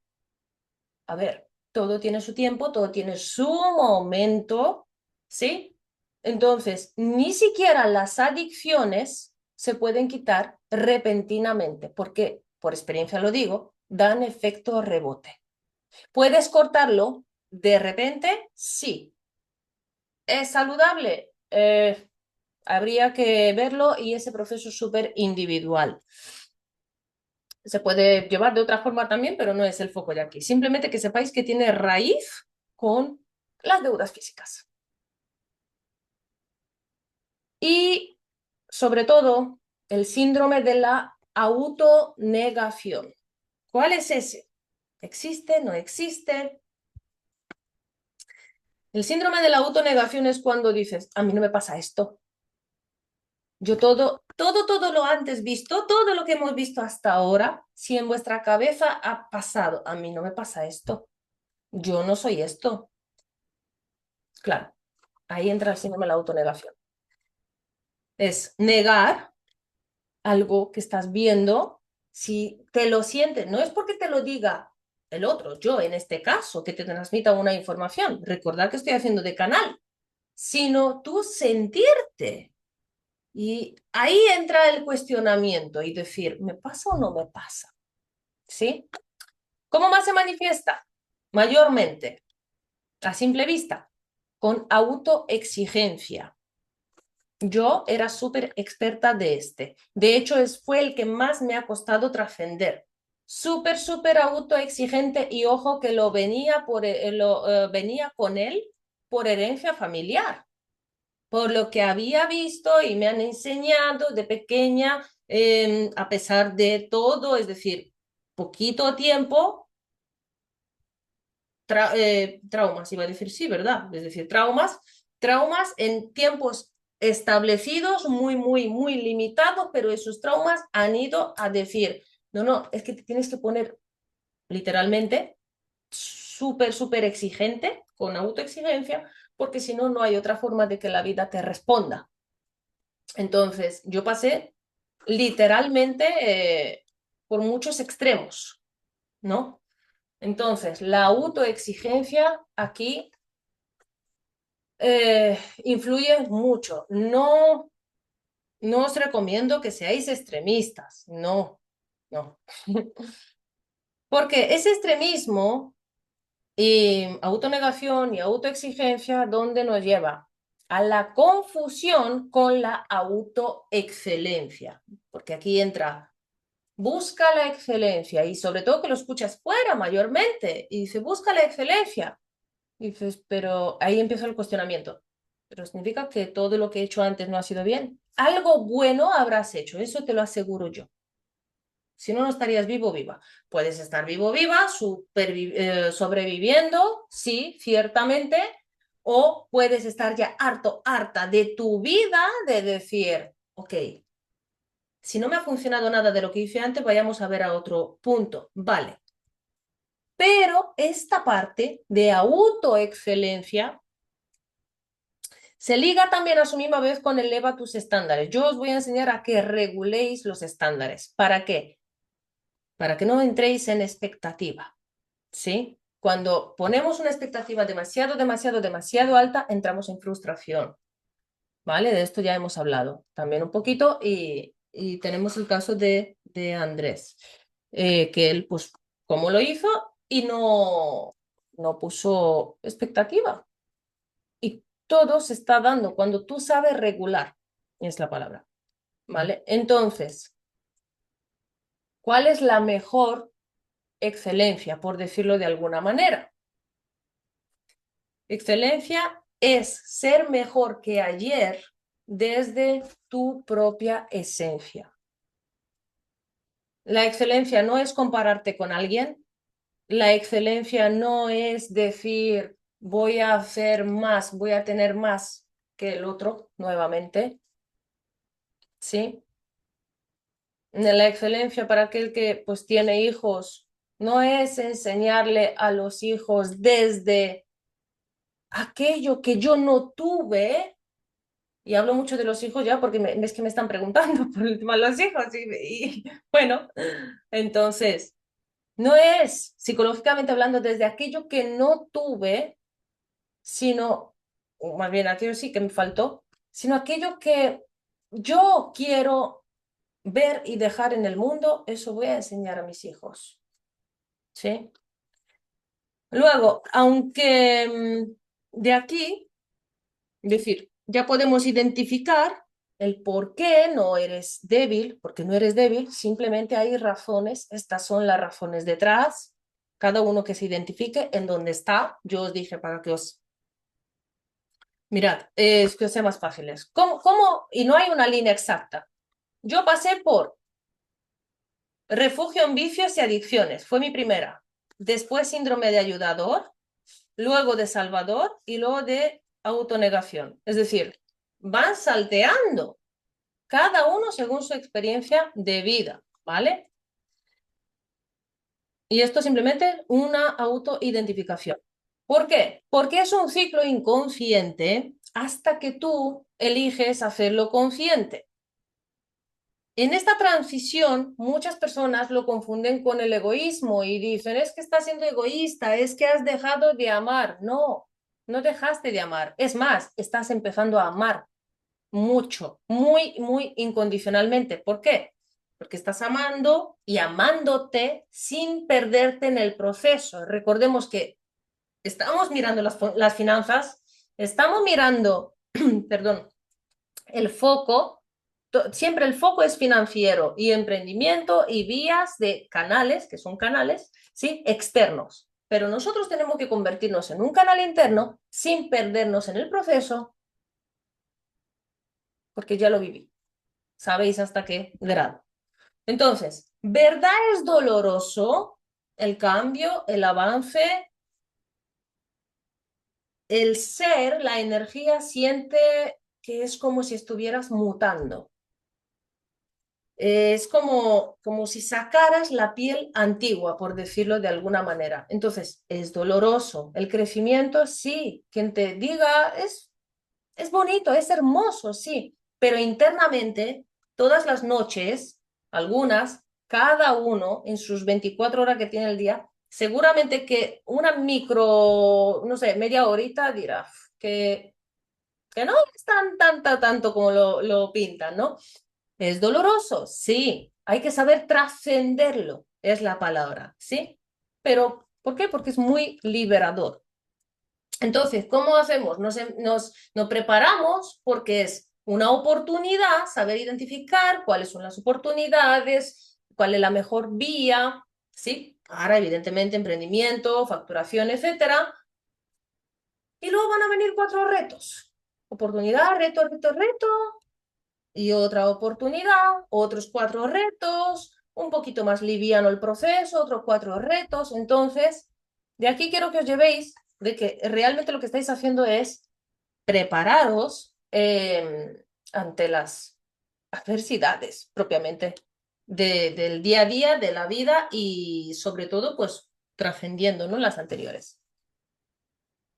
A ver, todo tiene su tiempo, todo tiene su momento, ¿sí? Entonces, ni siquiera las adicciones se pueden quitar repentinamente, porque, por experiencia lo digo, dan efecto rebote. ¿Puedes cortarlo de repente? Sí. ¿Es saludable? Habría que verlo y ese proceso es súper individual. Se puede llevar de otra forma también, pero no es el foco de aquí. Simplemente que sepáis que tiene raíz con las deudas físicas. Y sobre todo, el síndrome de la autonegación. ¿Cuál es ese? ¿Existe? ¿No existe? El síndrome de la autonegación es cuando dices, a mí no me pasa esto. Yo todo lo antes visto, todo lo que hemos visto hasta ahora, si en vuestra cabeza ha pasado, a mí no me pasa esto, yo no soy esto. Claro, ahí entra el síndrome de la autonegación. Es negar algo que estás viendo si te lo sientes. No es porque te lo diga el otro, yo en este caso, que te transmita una información. Recordad que estoy haciendo de canal, sino tú sentirte. Y ahí entra el cuestionamiento y decir, ¿me pasa o no me pasa? ¿Sí? ¿Cómo más se manifiesta? Mayormente, a simple vista, con autoexigencia. Yo era súper experta de este. De hecho, fue el que más me ha costado trascender. Súper, súper autoexigente y ojo que venía con él por herencia familiar, por lo que había visto y me han enseñado de pequeña, a pesar de todo, es decir, poquito tiempo, traumas, iba a decir sí, ¿verdad? Es decir, traumas en tiempos establecidos, muy, muy, muy limitados, pero esos traumas han ido a decir, no, no, es que te tienes que poner literalmente súper, súper exigente, con autoexigencia, porque si no, no hay otra forma de que la vida te responda. Entonces, yo pasé literalmente por muchos extremos, ¿no? Entonces, la autoexigencia aquí influye mucho. No, no os recomiendo que seáis extremistas, no, no. Porque ese extremismo y autonegación y autoexigencia, ¿dónde nos lleva? A la confusión con la autoexcelencia. Porque aquí entra, busca la excelencia y sobre todo que lo escuchas fuera mayormente y dice, busca la excelencia. Y dices, pero ahí empieza el cuestionamiento. Pero significa que todo lo que he hecho antes no ha sido bien. Algo bueno habrás hecho, eso te lo aseguro yo. Si no, no estarías vivo o viva. Puedes estar vivo o viva, sobreviviendo, sí, ciertamente, o puedes estar ya harto, harta de tu vida de decir, ok, si no me ha funcionado nada de lo que hice antes, vayamos a ver a otro punto. Vale. Pero esta parte de autoexcelencia se liga también a su misma vez con eleva tus estándares. Yo os voy a enseñar a que reguléis los estándares. ¿Para qué? Para que no entréis en expectativa, ¿sí? Cuando ponemos una expectativa demasiado, demasiado, demasiado alta, entramos en frustración, ¿vale? De esto ya hemos hablado también un poquito y tenemos el caso de Andrés, que él, pues, ¿cómo lo hizo? Y no puso expectativa. Y todo se está dando cuando tú sabes regular, es la palabra, ¿vale? Entonces, ¿cuál es la mejor excelencia, por decirlo de alguna manera? Excelencia es ser mejor que ayer desde tu propia esencia. La excelencia no es compararte con alguien, la excelencia no es decir voy a hacer más, voy a tener más que el otro nuevamente, ¿sí? La excelencia para aquel que pues tiene hijos no es enseñarle a los hijos desde aquello que yo no tuve, y hablo mucho de los hijos ya porque es que me están preguntando por el tema de los hijos bueno, entonces no es psicológicamente hablando desde aquello que no tuve, sino, o más bien aquello sí que me faltó, sino aquello que yo quiero ver y dejar en el mundo, eso voy a enseñar a mis hijos, ¿sí? Luego, aunque de aquí, es decir, ya podemos identificar el por qué no eres débil, porque no eres débil, simplemente hay razones, estas son las razones detrás, cada uno que se identifique en dónde está, yo os dije para que os... Mirad, es que sea más fáciles. ¿Cómo? Y no hay una línea exacta. Yo pasé por refugio en vicios y adicciones, fue mi primera. Después síndrome de ayudador, luego de salvador y luego de autonegación. Es decir, van salteando cada uno según su experiencia de vida, ¿vale? Y esto simplemente una autoidentificación. ¿Por qué? Porque es un ciclo inconsciente hasta que tú eliges hacerlo consciente. En esta transición, muchas personas lo confunden con el egoísmo y dicen, es que estás siendo egoísta, es que has dejado de amar. No, no dejaste de amar. Es más, estás empezando a amar mucho, muy, muy incondicionalmente. ¿Por qué? Porque estás amando y amándote sin perderte en el proceso. Recordemos que estamos mirando las finanzas, estamos mirando, perdón, el foco, siempre el foco es financiero y emprendimiento y vías de canales, que son canales, ¿sí? Externos. Pero nosotros tenemos que convertirnos en un canal interno sin perdernos en el proceso, porque ya lo viví. ¿Sabéis hasta qué grado? Entonces, ¿verdad es doloroso el cambio, el avance? El ser, la energía, siente que es como si estuvieras mutando. Es como si sacaras la piel antigua, por decirlo de alguna manera. Entonces, es doloroso. El crecimiento, sí. Quien te diga, es bonito, es hermoso, sí. Pero internamente, todas las noches, algunas, cada uno en sus 24 horas que tiene el día, seguramente que una micro, no sé, media horita dirá que no es tanto como lo pintan, ¿no? ¿Es doloroso? Sí. Hay que saber trascenderlo, es la palabra, ¿sí? Pero, ¿por qué? Porque es muy liberador. Entonces, ¿cómo hacemos? Nos preparamos porque es una oportunidad saber identificar cuáles son las oportunidades, cuál es la mejor vía, ¿sí? Para, evidentemente, emprendimiento, facturación, etcétera. Y luego van a venir 4 retos. Oportunidad, reto, reto, reto, y otra oportunidad, otros 4 retos, un poquito más liviano el proceso, otros 4 retos. Entonces, de aquí quiero que os llevéis de que realmente lo que estáis haciendo es prepararos ante las adversidades propiamente del día a día, de la vida y sobre todo, pues, trascendiendo, ¿no?, las anteriores.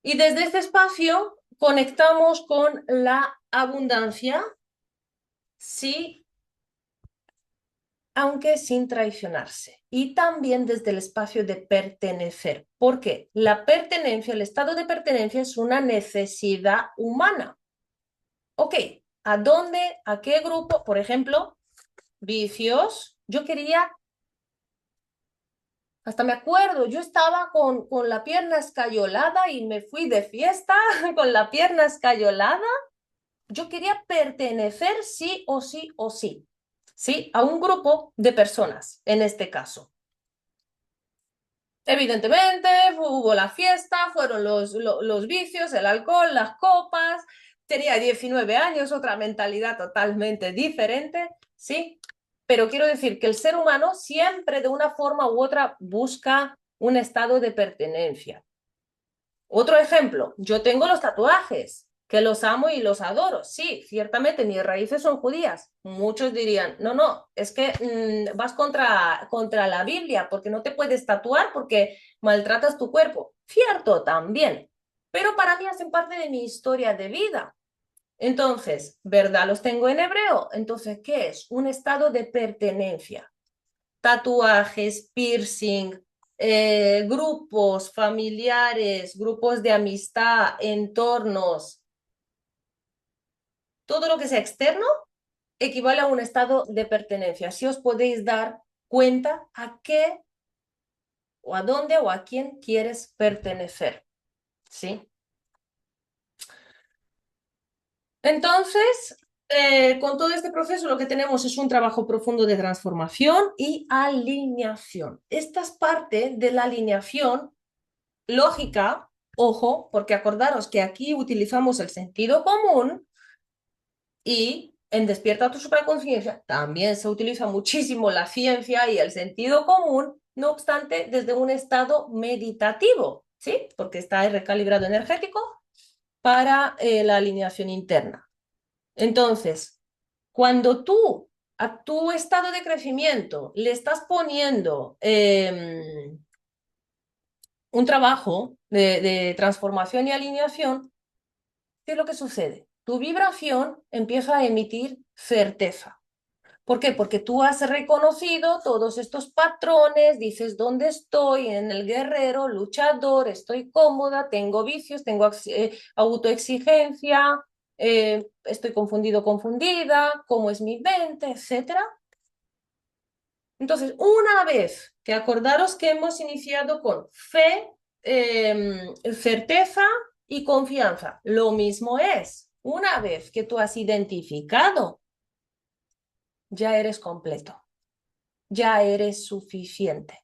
Y desde este espacio conectamos con la abundancia, sí, aunque sin traicionarse. Y también desde el espacio de pertenecer. ¿Por qué? La pertenencia, el estado de pertenencia es una necesidad humana. Ok, ¿a dónde? ¿A qué grupo? Por ejemplo, vicios. Yo quería, hasta me acuerdo, yo estaba con la pierna escayolada y me fui de fiesta con la pierna escayolada. Yo quería pertenecer sí o sí o sí, ¿sí? A un grupo de personas, en este caso. Evidentemente, hubo la fiesta, fueron los vicios, el alcohol, las copas. Tenía 19 años, otra mentalidad totalmente diferente, ¿sí? Pero quiero decir que el ser humano siempre de una forma u otra busca un estado de pertenencia. Otro ejemplo, yo tengo los tatuajes, que los amo y los adoro. Sí, ciertamente mis raíces son judías. Muchos dirían, no, no, es que vas contra la Biblia porque no te puedes tatuar porque maltratas tu cuerpo. Cierto, también. Pero para mí hacen parte de mi historia de vida. Entonces, ¿verdad? Los tengo en hebreo. Entonces, ¿qué es? Un estado de pertenencia. Tatuajes, piercing, grupos familiares, grupos de amistad, entornos, todo lo que sea externo equivale a un estado de pertenencia. Si os podéis dar cuenta a qué o a dónde o a quién quieres pertenecer, ¿sí? Entonces, con todo este proceso lo que tenemos es un trabajo profundo de transformación y alineación. Esta es parte de la alineación lógica, ojo, porque acordaros que aquí utilizamos el sentido común y en Despierta tu supraconciencia también se utiliza muchísimo la ciencia y el sentido común, no obstante, desde un estado meditativo, ¿sí? Porque está el recalibrado energético para la alineación interna. Entonces, cuando tú a tu estado de crecimiento le estás poniendo un trabajo de transformación y alineación, ¿qué es lo que sucede? Tu vibración empieza a emitir certeza. ¿Por qué? Porque tú has reconocido todos estos patrones, dices dónde estoy, en el guerrero, luchador, estoy cómoda, tengo vicios, tengo autoexigencia, estoy confundido, confundida, cómo es mi mente, etcétera. Entonces, una vez que acordaros que hemos iniciado con fe, certeza y confianza, lo mismo es, una vez que tú has identificado, ya eres completo, ya eres suficiente.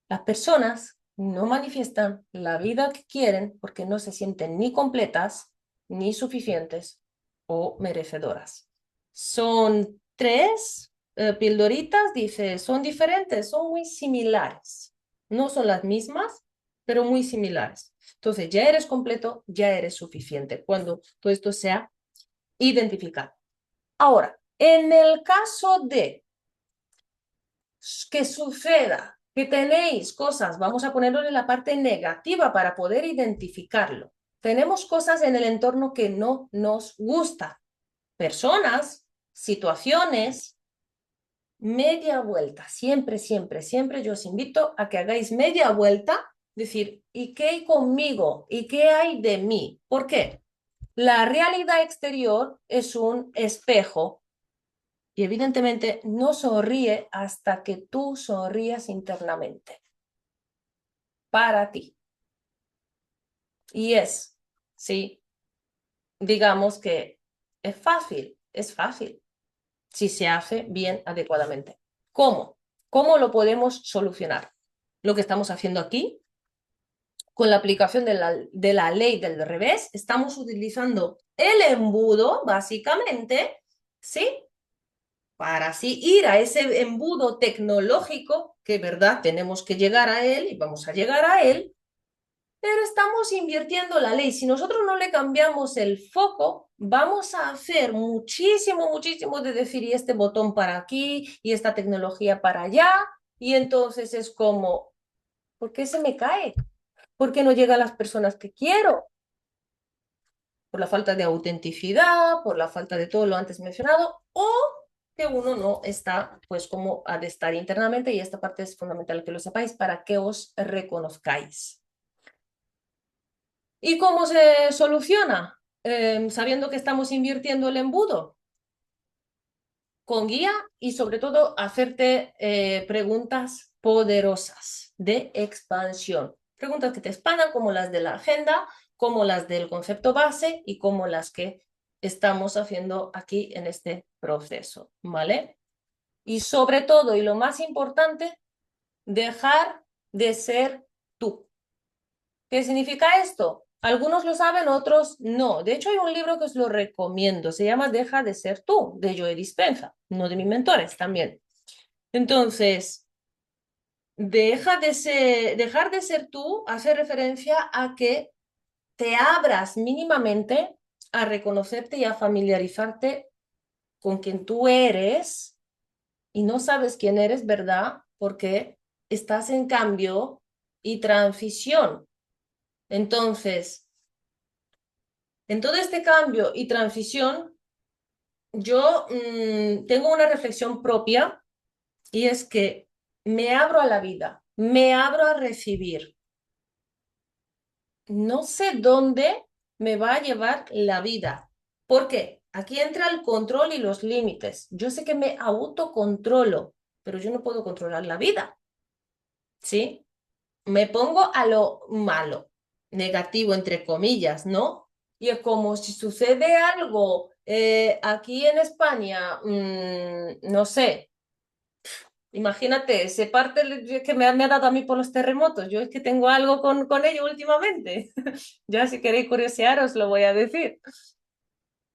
Las personas no manifiestan la vida que quieren porque no se sienten ni completas, ni suficientes o merecedoras. Son 3 pildoritas, dice, son diferentes, son muy similares. No son las mismas, pero muy similares. Entonces, ya eres completo, ya eres suficiente cuando todo esto sea identificado. Ahora, en el caso de que suceda que tenéis cosas, vamos a ponerlo en la parte negativa para poder identificarlo. Tenemos cosas en el entorno que no nos gustan, personas, situaciones, media vuelta. Siempre, siempre, siempre yo os invito a que hagáis media vuelta, decir, ¿y qué hay conmigo? ¿Y qué hay de mí? ¿Por qué? La realidad exterior es un espejo y evidentemente no sonríe hasta que tú sonrías internamente para ti. Y sí, digamos que es fácil si se hace bien adecuadamente. ¿Cómo? ¿Cómo lo podemos solucionar? Lo que estamos haciendo aquí, con la aplicación de la ley del revés, estamos utilizando el embudo, básicamente, ¿sí? Para así ir a ese embudo tecnológico, que verdad, tenemos que llegar a él y vamos a llegar a él, pero estamos invirtiendo la ley. Si nosotros no le cambiamos el foco, vamos a hacer muchísimo, muchísimo de decir, y este botón para aquí, y esta tecnología para allá, y entonces es como, ¿por qué se me cae? ¿Por qué no llega a las personas que quiero? Por la falta de autenticidad, por la falta de todo lo antes mencionado, o que uno no está, pues, como ha de estar internamente, y esta parte es fundamental que lo sepáis para que os reconozcáis. ¿Y cómo se soluciona? Sabiendo que estamos invirtiendo el embudo, con guía y sobre todo hacerte preguntas poderosas de expansión. Preguntas que te expandan como las de la agenda, como las del concepto base y como las que estamos haciendo aquí en este proceso, ¿vale? Y sobre todo, y lo más importante, dejar de ser tú. ¿Qué significa esto? Algunos lo saben, otros no. De hecho, hay un libro que os lo recomiendo. Se llama Deja de ser tú, de Joe Dispenza, uno de mis mentores también. Entonces, dejar de ser tú hace referencia a que te abras mínimamente a reconocerte y a familiarizarte con quien tú eres y no sabes quién eres, ¿verdad? Porque estás en cambio y transición. Entonces, en todo este cambio y transición, yo tengo una reflexión propia y es que me abro a la vida, me abro a recibir. No sé dónde me va a llevar la vida. ¿Por qué? Aquí entra el control y los límites. Yo sé que me autocontrolo, pero yo no puedo controlar la vida, ¿sí? Me pongo a lo malo, negativo, entre comillas, ¿no? Y es como si sucede algo aquí en España, no sé, imagínate, se parte que me ha dado a mí por los terremotos. Yo es que tengo algo con ello últimamente. Ya si queréis curiosear os lo voy a decir.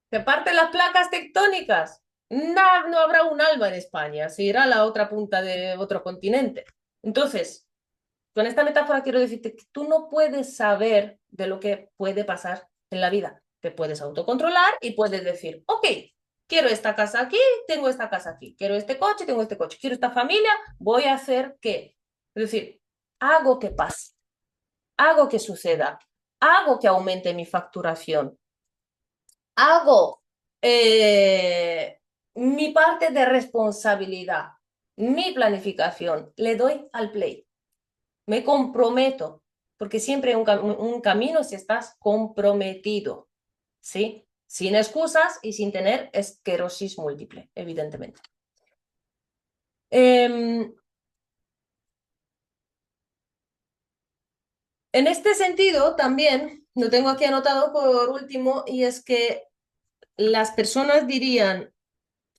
Se parten las placas tectónicas. No, no habrá un alma en España, se irá a la otra punta de otro continente. Entonces, con esta metáfora quiero decirte que tú no puedes saber de lo que puede pasar en la vida. Te puedes autocontrolar y puedes decir, ok, quiero esta casa aquí, tengo esta casa aquí. Quiero este coche, tengo este coche. Quiero esta familia, voy a hacer que. Es decir, hago que pase, hago que suceda, hago que aumente mi facturación, hago mi parte de responsabilidad, mi planificación, le doy al play. Me comprometo, porque siempre hay un camino si estás comprometido, ¿sí? Sin excusas y sin tener esclerosis múltiple, evidentemente. En este sentido, también lo tengo aquí anotado por último, y es que las personas dirían,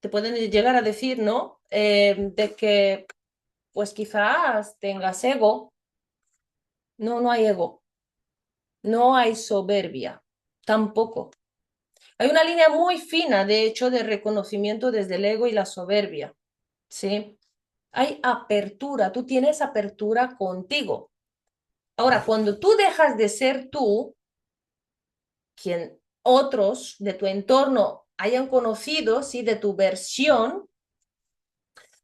te pueden llegar a decir, ¿no? De que, pues quizás tengas ego. No, no hay ego. No hay soberbia. Tampoco. Hay una línea muy fina, de hecho, de reconocimiento desde el ego y la soberbia, ¿sí? Hay apertura, tú tienes apertura contigo. Ahora, cuando tú dejas de ser tú, quien otros de tu entorno hayan conocido, ¿sí? De tu versión,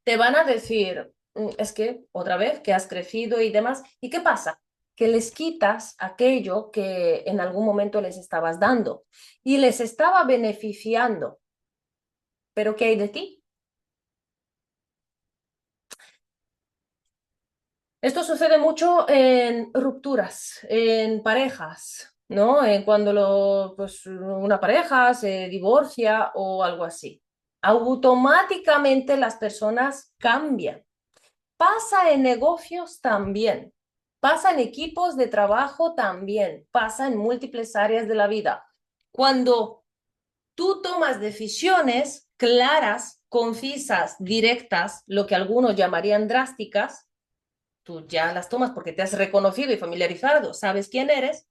te van a decir, es que otra vez que has crecido y demás. ¿Y qué pasa? Que les quitas aquello que en algún momento les estabas dando y les estaba beneficiando. ¿Pero qué hay de ti? Esto sucede mucho en rupturas, en parejas, ¿no? Cuando pues, una pareja se divorcia o algo así. Automáticamente las personas cambian. Pasa en negocios también, pasa en equipos de trabajo también, pasa en múltiples áreas de la vida. Cuando tú tomas decisiones claras, concisas, directas, lo que algunos llamarían drásticas, tú ya las tomas porque te has reconocido y familiarizado, sabes quién eres,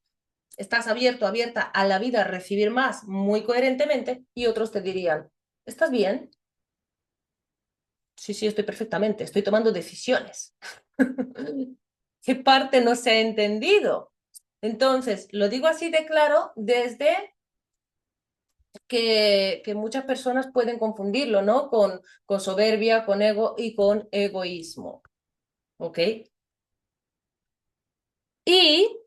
estás abierto, abierta a la vida, a recibir más muy coherentemente y otros te dirían, ¿estás bien? Sí, sí, estoy perfectamente, estoy tomando decisiones. ¿Qué parte no se ha entendido? Entonces, lo digo así de claro desde que muchas personas pueden confundirlo, ¿no? Con soberbia, con ego y con egoísmo. ¿Ok? Y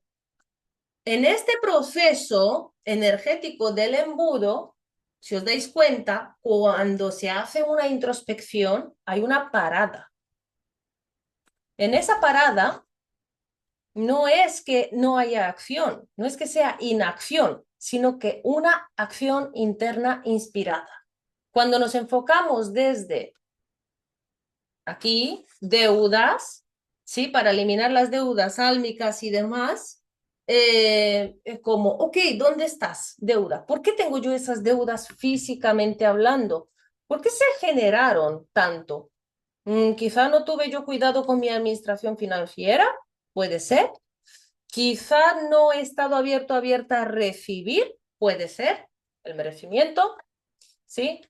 en este proceso energético del embudo, si os dais cuenta, cuando se hace una introspección, hay una parada. En esa parada no es que no haya acción, no es que sea inacción, sino que una acción interna inspirada. Cuando nos enfocamos desde aquí, deudas, ¿sí? Para eliminar las deudas álmicas y demás, como, ok, ¿dónde estás, deuda? ¿Por qué tengo yo esas deudas físicamente hablando? ¿Por qué se generaron tanto? Quizá no tuve yo cuidado con mi administración financiera, puede ser. Quizá no he estado abierta a recibir, puede ser, el merecimiento, ¿sí?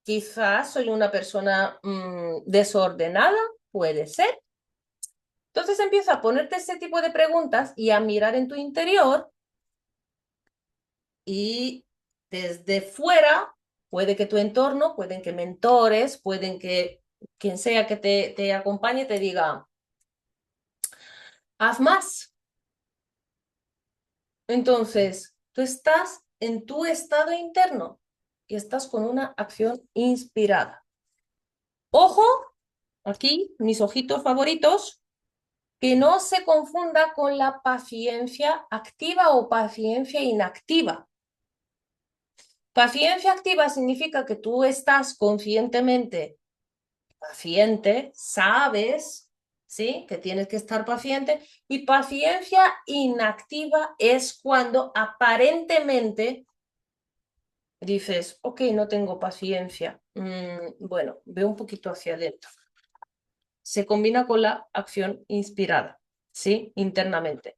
Quizás soy una persona desordenada, puede ser. Entonces empieza a ponerte ese tipo de preguntas y a mirar en tu interior y desde fuera, puede que tu entorno, pueden que mentores, pueden que quien sea que te acompañe te diga, haz más. Entonces, tú estás en tu estado interno y estás con una acción inspirada. Ojo, aquí mis ojitos favoritos, que no se confunda con la paciencia activa o paciencia inactiva. Paciencia activa significa que tú estás conscientemente paciente, sabes, ¿sí? Que tienes que estar paciente. Y paciencia inactiva es cuando aparentemente dices, ok, no tengo paciencia. Bueno, ve un poquito hacia adentro. Se combina con la acción inspirada, ¿sí? Internamente.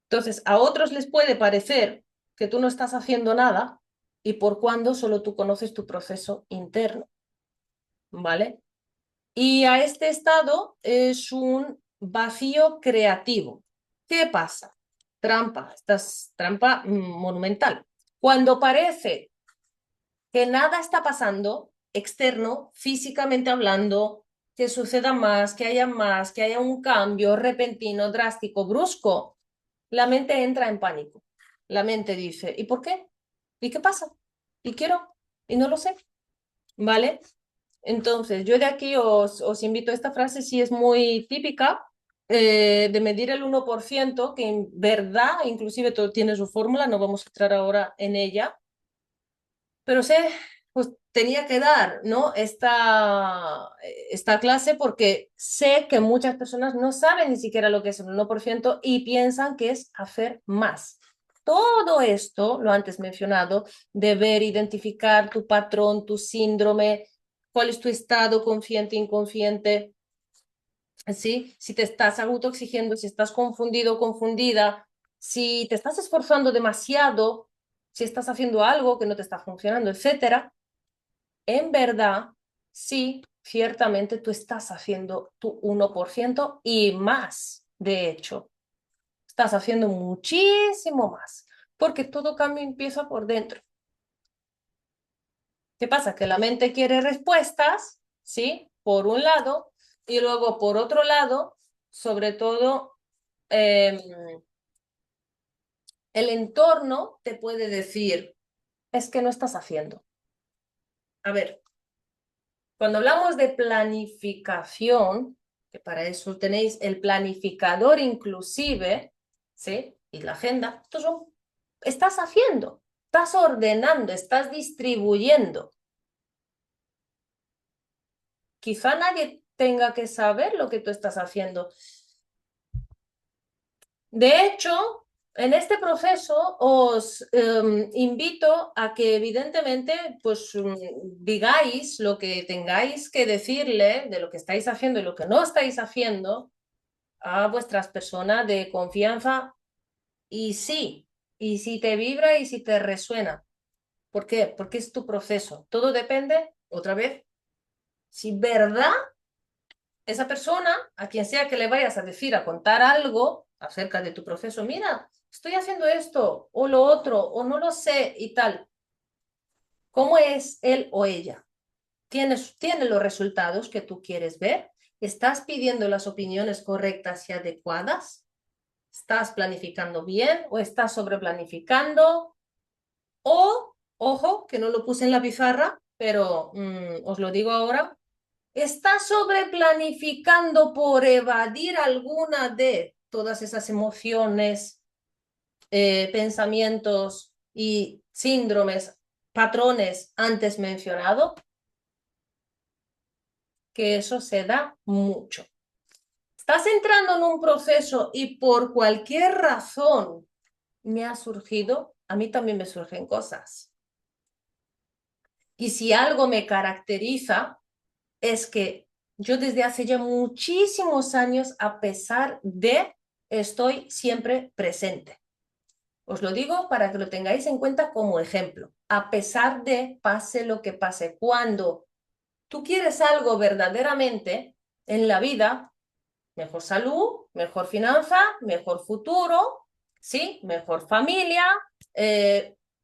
Entonces, a otros les puede parecer que tú no estás haciendo nada y por cuando solo tú conoces tu proceso interno, ¿vale? Y a este estado es un vacío creativo. ¿Qué pasa? Trampa, esta es trampa monumental. Cuando parece que nada está pasando externo, físicamente hablando, que suceda más, que haya un cambio repentino, drástico, brusco, la mente entra en pánico. La mente dice, ¿y por qué? ¿Y qué pasa? ¿Y quiero? Y no lo sé. ¿Vale? Entonces, yo de aquí os invito a esta frase, sí es muy típica, de medir el 1%, que en verdad, inclusive todo tiene su fórmula, no vamos a entrar ahora en ella, pero sé, pues tenía que dar, ¿no? Esta clase porque sé que muchas personas no saben ni siquiera lo que es el 1% y piensan que es hacer más. Todo esto, lo antes mencionado, de ver, identificar tu patrón, tu síndrome, cuál es tu estado consciente, inconsciente, ¿sí? Si te estás autoexigiendo, si estás confundido, confundida, si te estás esforzando demasiado, si estás haciendo algo que no te está funcionando, etcétera, en verdad, sí, ciertamente tú estás haciendo tu 1% y más, de hecho, estás haciendo muchísimo más, porque todo cambio empieza por dentro. ¿Qué pasa? Que la mente quiere respuestas, ¿sí? Por un lado, y luego por otro lado, sobre todo, eh, el entorno te puede decir, es que no estás haciendo. A ver, cuando hablamos de planificación, que para eso tenéis el planificador inclusive, ¿sí? Y la agenda. Estás haciendo, estás ordenando, estás distribuyendo. Quizá nadie tenga que saber lo que tú estás haciendo. De hecho, en este proceso os invito a que evidentemente pues digáis lo que tengáis que decirle de lo que estáis haciendo y lo que no estáis haciendo a vuestras personas de confianza y sí, y si te vibra y si te resuena. ¿Por qué? Porque es tu proceso. Todo depende, otra vez, si verdad esa persona, a quien sea que le vayas a decir, a contar algo acerca de tu proceso, mira, estoy haciendo esto o lo otro o no lo sé y tal. ¿Cómo es él o ella? ¿Tiene los resultados que tú quieres ver? ¿Estás pidiendo las opiniones correctas y adecuadas? ¿Estás planificando bien o estás sobreplanificando? O, ojo, que no lo puse en la pizarra, pero os lo digo ahora, ¿estás sobreplanificando por evadir alguna de todas esas emociones, pensamientos y síndromes, patrones antes mencionado? Que eso se da mucho. Estás entrando en un proceso y por cualquier razón me ha surgido, a mí también me surgen cosas. Y si algo me caracteriza es que yo desde hace ya muchísimos años, a pesar de, estoy siempre presente. Os lo digo para que lo tengáis en cuenta como ejemplo. A pesar de, pase lo que pase, cuando tú quieres algo verdaderamente en la vida, mejor salud, mejor finanza, mejor futuro, ¿sí? Mejor familia,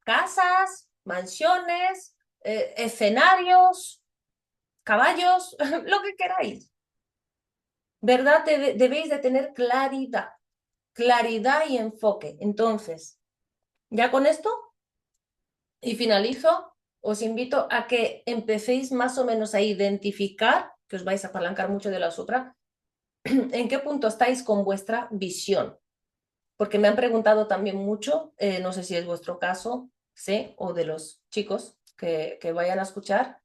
casas, mansiones, escenarios, caballos, lo que queráis. ¿Verdad? Debéis de tener claridad, claridad y enfoque. Entonces, ya con esto y finalizo, os invito a que empecéis más o menos a identificar, que os vais a apalancar mucho de la otra, en qué punto estáis con vuestra visión. Porque me han preguntado también mucho, no sé si es vuestro caso, ¿sí? O de los chicos que vayan a escuchar,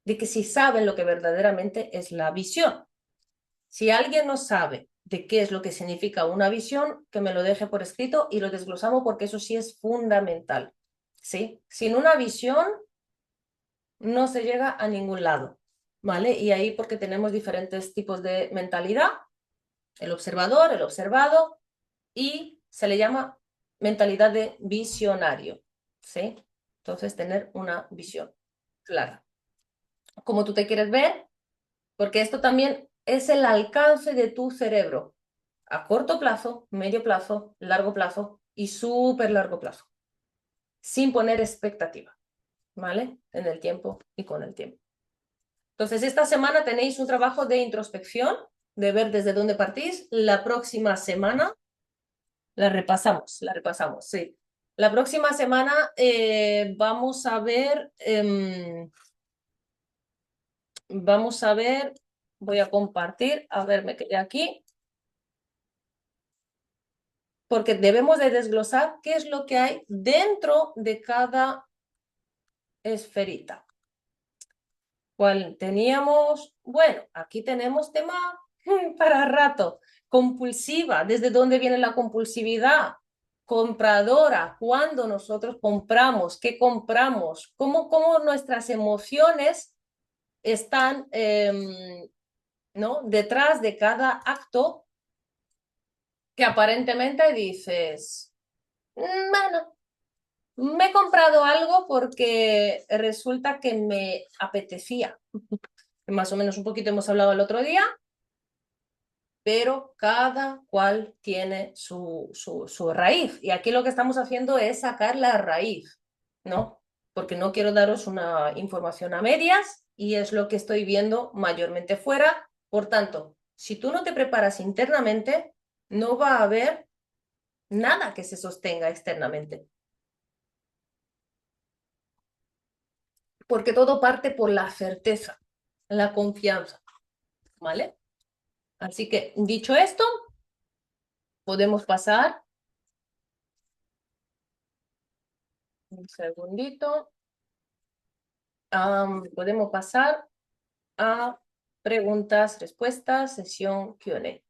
de que si saben lo que verdaderamente es la visión. Si alguien no sabe de qué es lo que significa una visión, que me lo deje por escrito y lo desglosamos porque eso sí es fundamental. ¿Sí? Sin una visión no se llega a ningún lado, ¿vale? Y ahí porque tenemos diferentes tipos de mentalidad, el observador, el observado, y se le llama mentalidad de visionario, ¿sí? Entonces, tener una visión clara. Cómo tú te quieres ver, porque esto también es el alcance de tu cerebro a corto plazo, medio plazo, largo plazo y súper largo plazo, sin poner expectativa, ¿vale? En el tiempo y con el tiempo. Entonces, esta semana tenéis un trabajo de introspección, de ver desde dónde partís. La próxima semana la repasamos, sí. La próxima semana vamos a ver, voy a compartir, a ver, me quedé aquí, porque debemos de desglosar qué es lo que hay dentro de cada esferita. ¿Cuál teníamos? Bueno, aquí tenemos tema para rato. Compulsiva, ¿desde dónde viene la compulsividad? Compradora, ¿cuándo nosotros compramos? ¿Qué compramos? ¿Cómo nuestras emociones están ¿no? detrás de cada acto que aparentemente dices, bueno, me he comprado algo porque resulta que me apetecía. Más o menos un poquito hemos hablado el otro día, pero cada cual tiene su raíz. Y aquí lo que estamos haciendo es sacar la raíz, ¿no? Porque no quiero daros una información a medias y es lo que estoy viendo mayormente fuera. Por tanto, si tú no te preparas internamente, no va a haber nada que se sostenga externamente. Porque todo parte por la certeza, la confianza, ¿vale? Así que, dicho esto, podemos pasar. Un segundito. Podemos pasar a preguntas, respuestas, sesión Q&A.